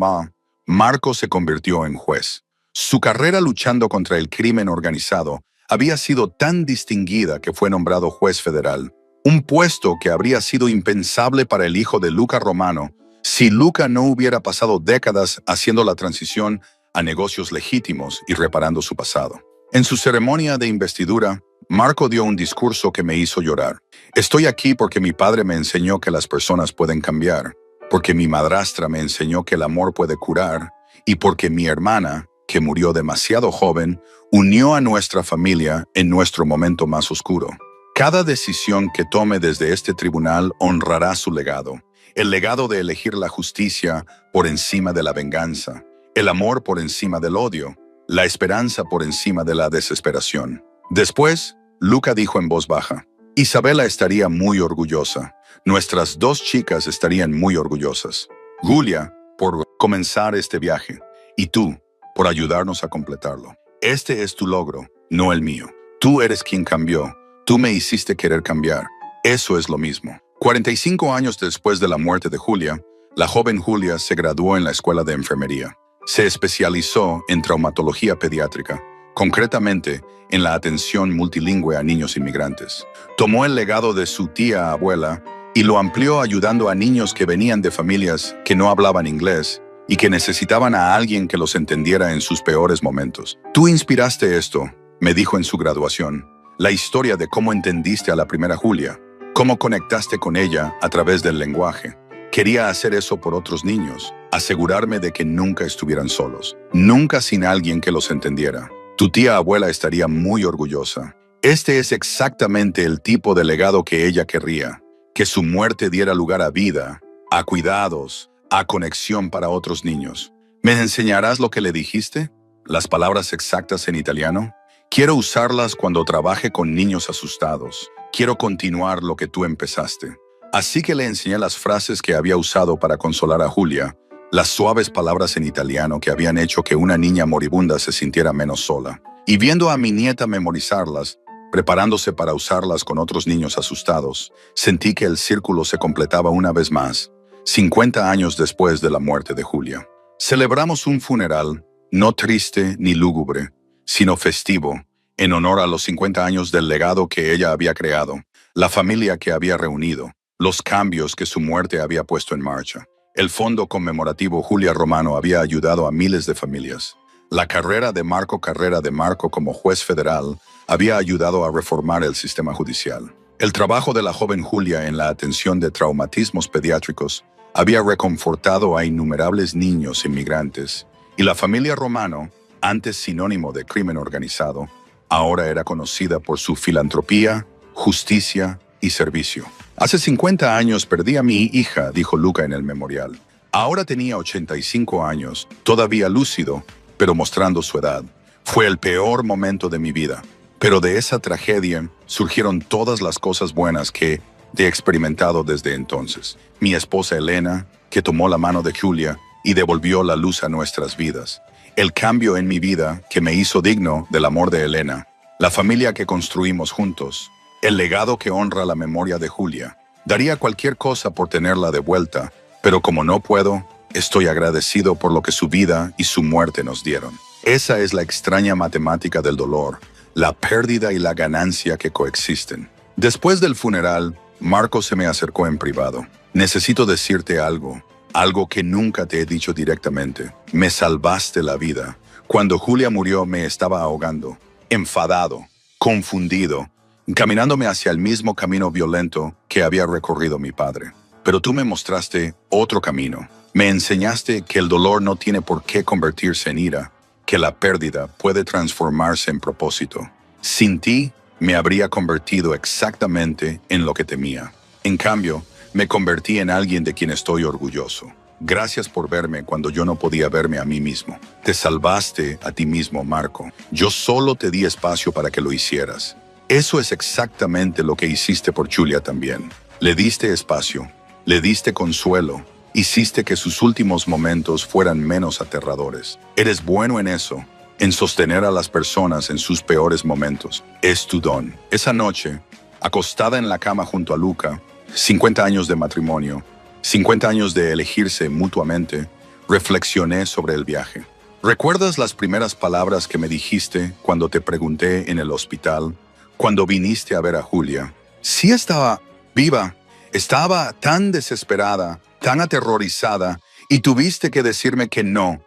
Marco se convirtió en juez. Su carrera luchando contra el crimen organizado había sido tan distinguida que fue nombrado juez federal, un puesto que habría sido impensable para el hijo de Luca Romano si Luca no hubiera pasado décadas haciendo la transición a negocios legítimos y reparando su pasado. En su ceremonia de investidura, Marco dio un discurso que me hizo llorar. Estoy aquí porque mi padre me enseñó que las personas pueden cambiar, porque mi madrastra me enseñó que el amor puede curar y porque mi hermana, que murió demasiado joven, unió a nuestra familia en nuestro momento más oscuro. Cada decisión que tome desde este tribunal honrará su legado, el legado de elegir la justicia por encima de la venganza, el amor por encima del odio, la esperanza por encima de la desesperación. Después, Luca dijo en voz baja: Isabela estaría muy orgullosa. Nuestras dos chicas estarían muy orgullosas. Julia, por comenzar este viaje. Y tú, por ayudarnos a completarlo. Este es tu logro, no el mío. Tú eres quien cambió. Tú me hiciste querer cambiar. Eso es lo mismo. 45 años después de la muerte de Julia, la joven Julia se graduó en la escuela de enfermería. Se especializó en traumatología pediátrica, concretamente en la atención multilingüe a niños inmigrantes. Tomó el legado de su tía abuela y lo amplió ayudando a niños que venían de familias que no hablaban inglés y que necesitaban a alguien que los entendiera en sus peores momentos. Tú inspiraste esto, me dijo en su graduación, la historia de cómo entendiste a la primera Julia, cómo conectaste con ella a través del lenguaje. Quería hacer eso por otros niños, asegurarme de que nunca estuvieran solos, nunca sin alguien que los entendiera. Tu tía abuela estaría muy orgullosa. Este es exactamente el tipo de legado que ella querría, que su muerte diera lugar a vida, a cuidados, a conexión para otros niños. ¿Me enseñarás lo que le dijiste? ¿Las palabras exactas en italiano? Quiero usarlas cuando trabaje con niños asustados. Quiero continuar lo que tú empezaste. Así que le enseñé las frases que había usado para consolar a Julia, las suaves palabras en italiano que habían hecho que una niña moribunda se sintiera menos sola. Y viendo a mi nieta memorizarlas, preparándose para usarlas con otros niños asustados, sentí que el círculo se completaba una vez más, 50 años después de la muerte de Julia. Celebramos un funeral, no triste ni lúgubre, sino festivo, en honor a los 50 años del legado que ella había creado, la familia que había reunido, los cambios que su muerte había puesto en marcha. El fondo conmemorativo Julia Romano había ayudado a miles de familias. La carrera de Marco como juez federal había ayudado a reformar el sistema judicial. El trabajo de la joven Julia en la atención de traumatismos pediátricos había reconfortado a innumerables niños inmigrantes, y la familia Romano, antes sinónimo de crimen organizado, ahora era conocida por su filantropía, justicia y servicio. Hace 50 años perdí a mi hija, dijo Luca en el memorial. Ahora tenía 85 años, todavía lúcido, pero mostrando su edad. Fue el peor momento de mi vida. Pero de esa tragedia surgieron todas las cosas buenas que he experimentado desde entonces. Mi esposa Elena, que tomó la mano de Julia y devolvió la luz a nuestras vidas. El cambio en mi vida que me hizo digno del amor de Elena. La familia que construimos juntos. El legado que honra la memoria de Julia. Daría cualquier cosa por tenerla de vuelta, pero como no puedo, estoy agradecido por lo que su vida y su muerte nos dieron. Esa es la extraña matemática del dolor, la pérdida y la ganancia que coexisten. Después del funeral, Marco se me acercó en privado. Necesito decirte algo que nunca te he dicho directamente. Me salvaste la vida. Cuando Julia murió me estaba ahogando, enfadado, confundido, caminándome hacia el mismo camino violento que había recorrido mi padre. Pero tú me mostraste otro camino. Me enseñaste que el dolor no tiene por qué convertirse en ira, que la pérdida puede transformarse en propósito. Sin ti, me habría convertido exactamente en lo que temía. En cambio, me convertí en alguien de quien estoy orgulloso. Gracias por verme cuando yo no podía verme a mí mismo. Te salvaste a ti mismo, Marco. Yo solo te di espacio para que lo hicieras. Eso es exactamente lo que hiciste por Julia también. Le diste espacio, le diste consuelo, hiciste que sus últimos momentos fueran menos aterradores. Eres bueno en eso, en sostener a las personas en sus peores momentos. Es tu don. Esa noche, acostada en la cama junto a Luca, 50 años de matrimonio, 50 años de elegirse mutuamente, reflexioné sobre el viaje. ¿Recuerdas las primeras palabras que me dijiste cuando te pregunté en el hospital, cuando viniste a ver a Julia? Sí estaba viva, estaba tan desesperada, tan aterrorizada, y tuviste que decirme que no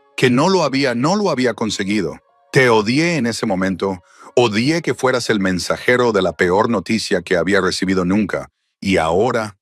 lo había conseguido. Te odié en ese momento, odié que fueras el mensajero de la peor noticia que había recibido nunca, y ahora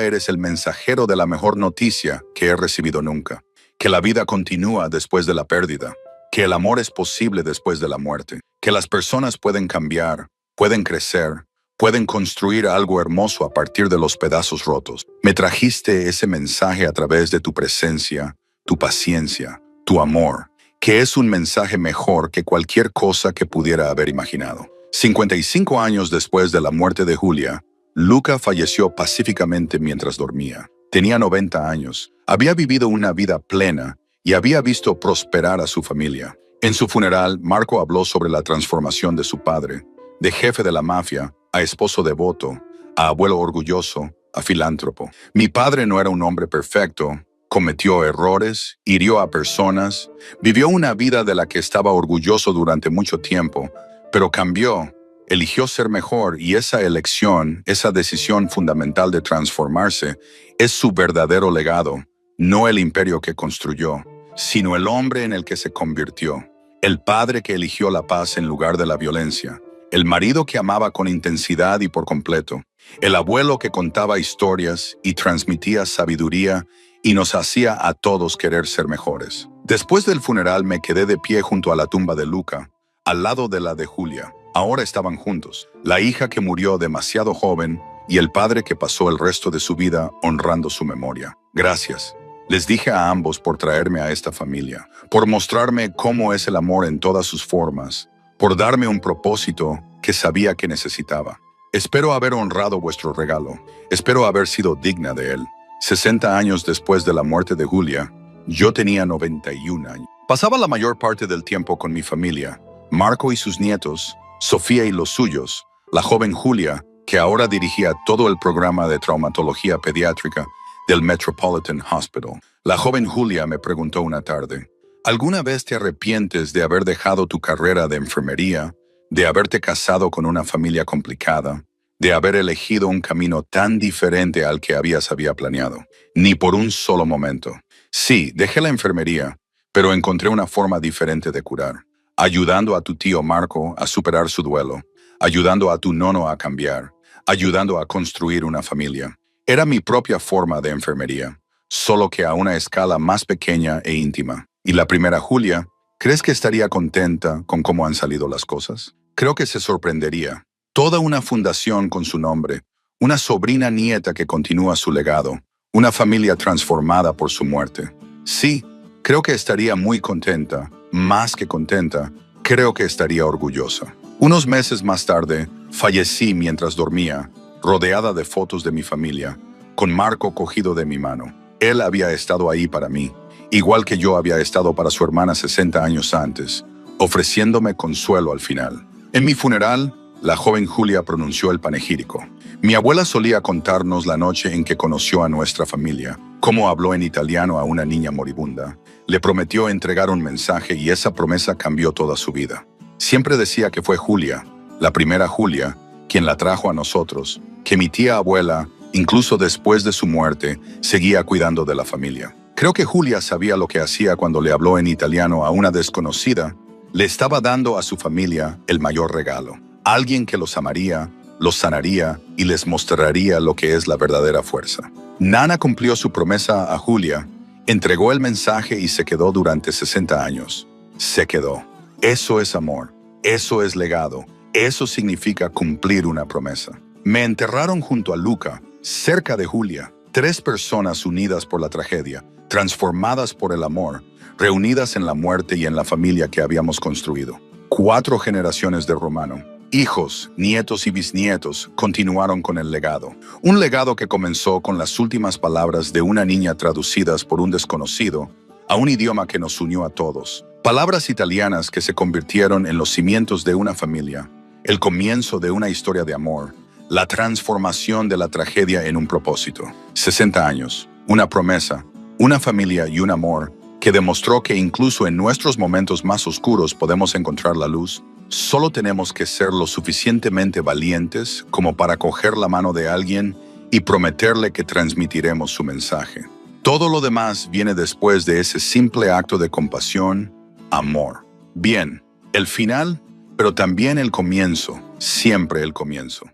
eres el mensajero de la mejor noticia que he recibido nunca. Que la vida continúa después de la pérdida, que el amor es posible después de la muerte, que las personas pueden cambiar, pueden crecer, pueden construir algo hermoso a partir de los pedazos rotos. Me trajiste ese mensaje a través de tu presencia, tu paciencia, tu amor, que es un mensaje mejor que cualquier cosa que pudiera haber imaginado. 55 años después de la muerte de Julia, Luca falleció pacíficamente mientras dormía. Tenía 90 años, había vivido una vida plena y había visto prosperar a su familia. En su funeral, Marco habló sobre la transformación de su padre, de jefe de la mafia, a esposo devoto, a abuelo orgulloso, a filántropo. Mi padre no era un hombre perfecto, cometió errores, hirió a personas, vivió una vida de la que estaba orgulloso durante mucho tiempo, pero cambió, eligió ser mejor, y esa elección, esa decisión fundamental de transformarse, es su verdadero legado, no el imperio que construyó, sino el hombre en el que se convirtió, el padre que eligió la paz en lugar de la violencia, el marido que amaba con intensidad y por completo, el abuelo que contaba historias y transmitía sabiduría y nos hacía a todos querer ser mejores. Después del funeral me quedé de pie junto a la tumba de Luca, al lado de la de Julia. Ahora estaban juntos, la hija que murió demasiado joven y el padre que pasó el resto de su vida honrando su memoria. Gracias. Les dije a ambos por traerme a esta familia, por mostrarme cómo es el amor en todas sus formas, por darme un propósito que sabía que necesitaba. Espero haber honrado vuestro regalo. Espero haber sido digna de él. 60 años después de la muerte de Julia, Yo tenía 91 años. Pasaba la mayor parte del tiempo con mi familia, Marco y sus nietos, Sofía y los suyos, la joven Julia, que ahora dirigía todo el programa de traumatología pediátrica del Metropolitan Hospital. La joven Julia me preguntó una tarde, ¿alguna vez te arrepientes de haber dejado tu carrera de enfermería, de haberte casado con una familia complicada, de haber elegido un camino tan diferente al que había planeado? Ni por un solo momento. Sí, dejé la enfermería, pero encontré una forma diferente de curar, ayudando a tu tío Marco a superar su duelo, ayudando a tu nono a cambiar, ayudando a construir una familia. Era mi propia forma de enfermería, solo que a una escala más pequeña e íntima. Y la primera Julia, ¿crees que estaría contenta con cómo han salido las cosas? Creo que se sorprendería. Toda una fundación con su nombre, una sobrina nieta que continúa su legado, una familia transformada por su muerte. Sí, creo que estaría muy contenta, más que contenta, creo que estaría orgullosa. Unos meses más tarde, fallecí mientras dormía, rodeada de fotos de mi familia, con Marco cogido de mi mano. Él había estado ahí para mí, igual que yo había estado para su hermana 60 años antes, ofreciéndome consuelo al final. En mi funeral, la joven Julia pronunció el panegírico. Mi abuela solía contarnos la noche en que conoció a nuestra familia, cómo habló en italiano a una niña moribunda. Le prometió entregar un mensaje y esa promesa cambió toda su vida. Siempre decía que fue Julia, la primera Julia, quien la trajo a nosotros, que mi tía abuela, incluso después de su muerte, seguía cuidando de la familia. Creo que Julia sabía lo que hacía cuando le habló en italiano a una desconocida. Le estaba dando a su familia el mayor regalo. Alguien que los amaría, los sanaría y les mostraría lo que es la verdadera fuerza. Nana cumplió su promesa a Julia, entregó el mensaje y se quedó durante 60 años. Se quedó. Eso es amor, eso es legado, eso significa cumplir una promesa. Me enterraron junto a Luca, cerca de Julia, 3 personas unidas por la tragedia, transformadas por el amor, reunidas en la muerte y en la familia que habíamos construido. 4 generaciones de Romano. Hijos, nietos y bisnietos continuaron con el legado. Un legado que comenzó con las últimas palabras de una niña traducidas por un desconocido a un idioma que nos unió a todos. Palabras italianas que se convirtieron en los cimientos de una familia, el comienzo de una historia de amor, la transformación de la tragedia en un propósito. 60 años, una promesa, una familia y un amor que demostró que incluso en nuestros momentos más oscuros podemos encontrar la luz. Solo tenemos que ser lo suficientemente valientes como para coger la mano de alguien y prometerle que transmitiremos su mensaje. Todo lo demás viene después de ese simple acto de compasión, amor. Bien, el final, pero también el comienzo, siempre el comienzo.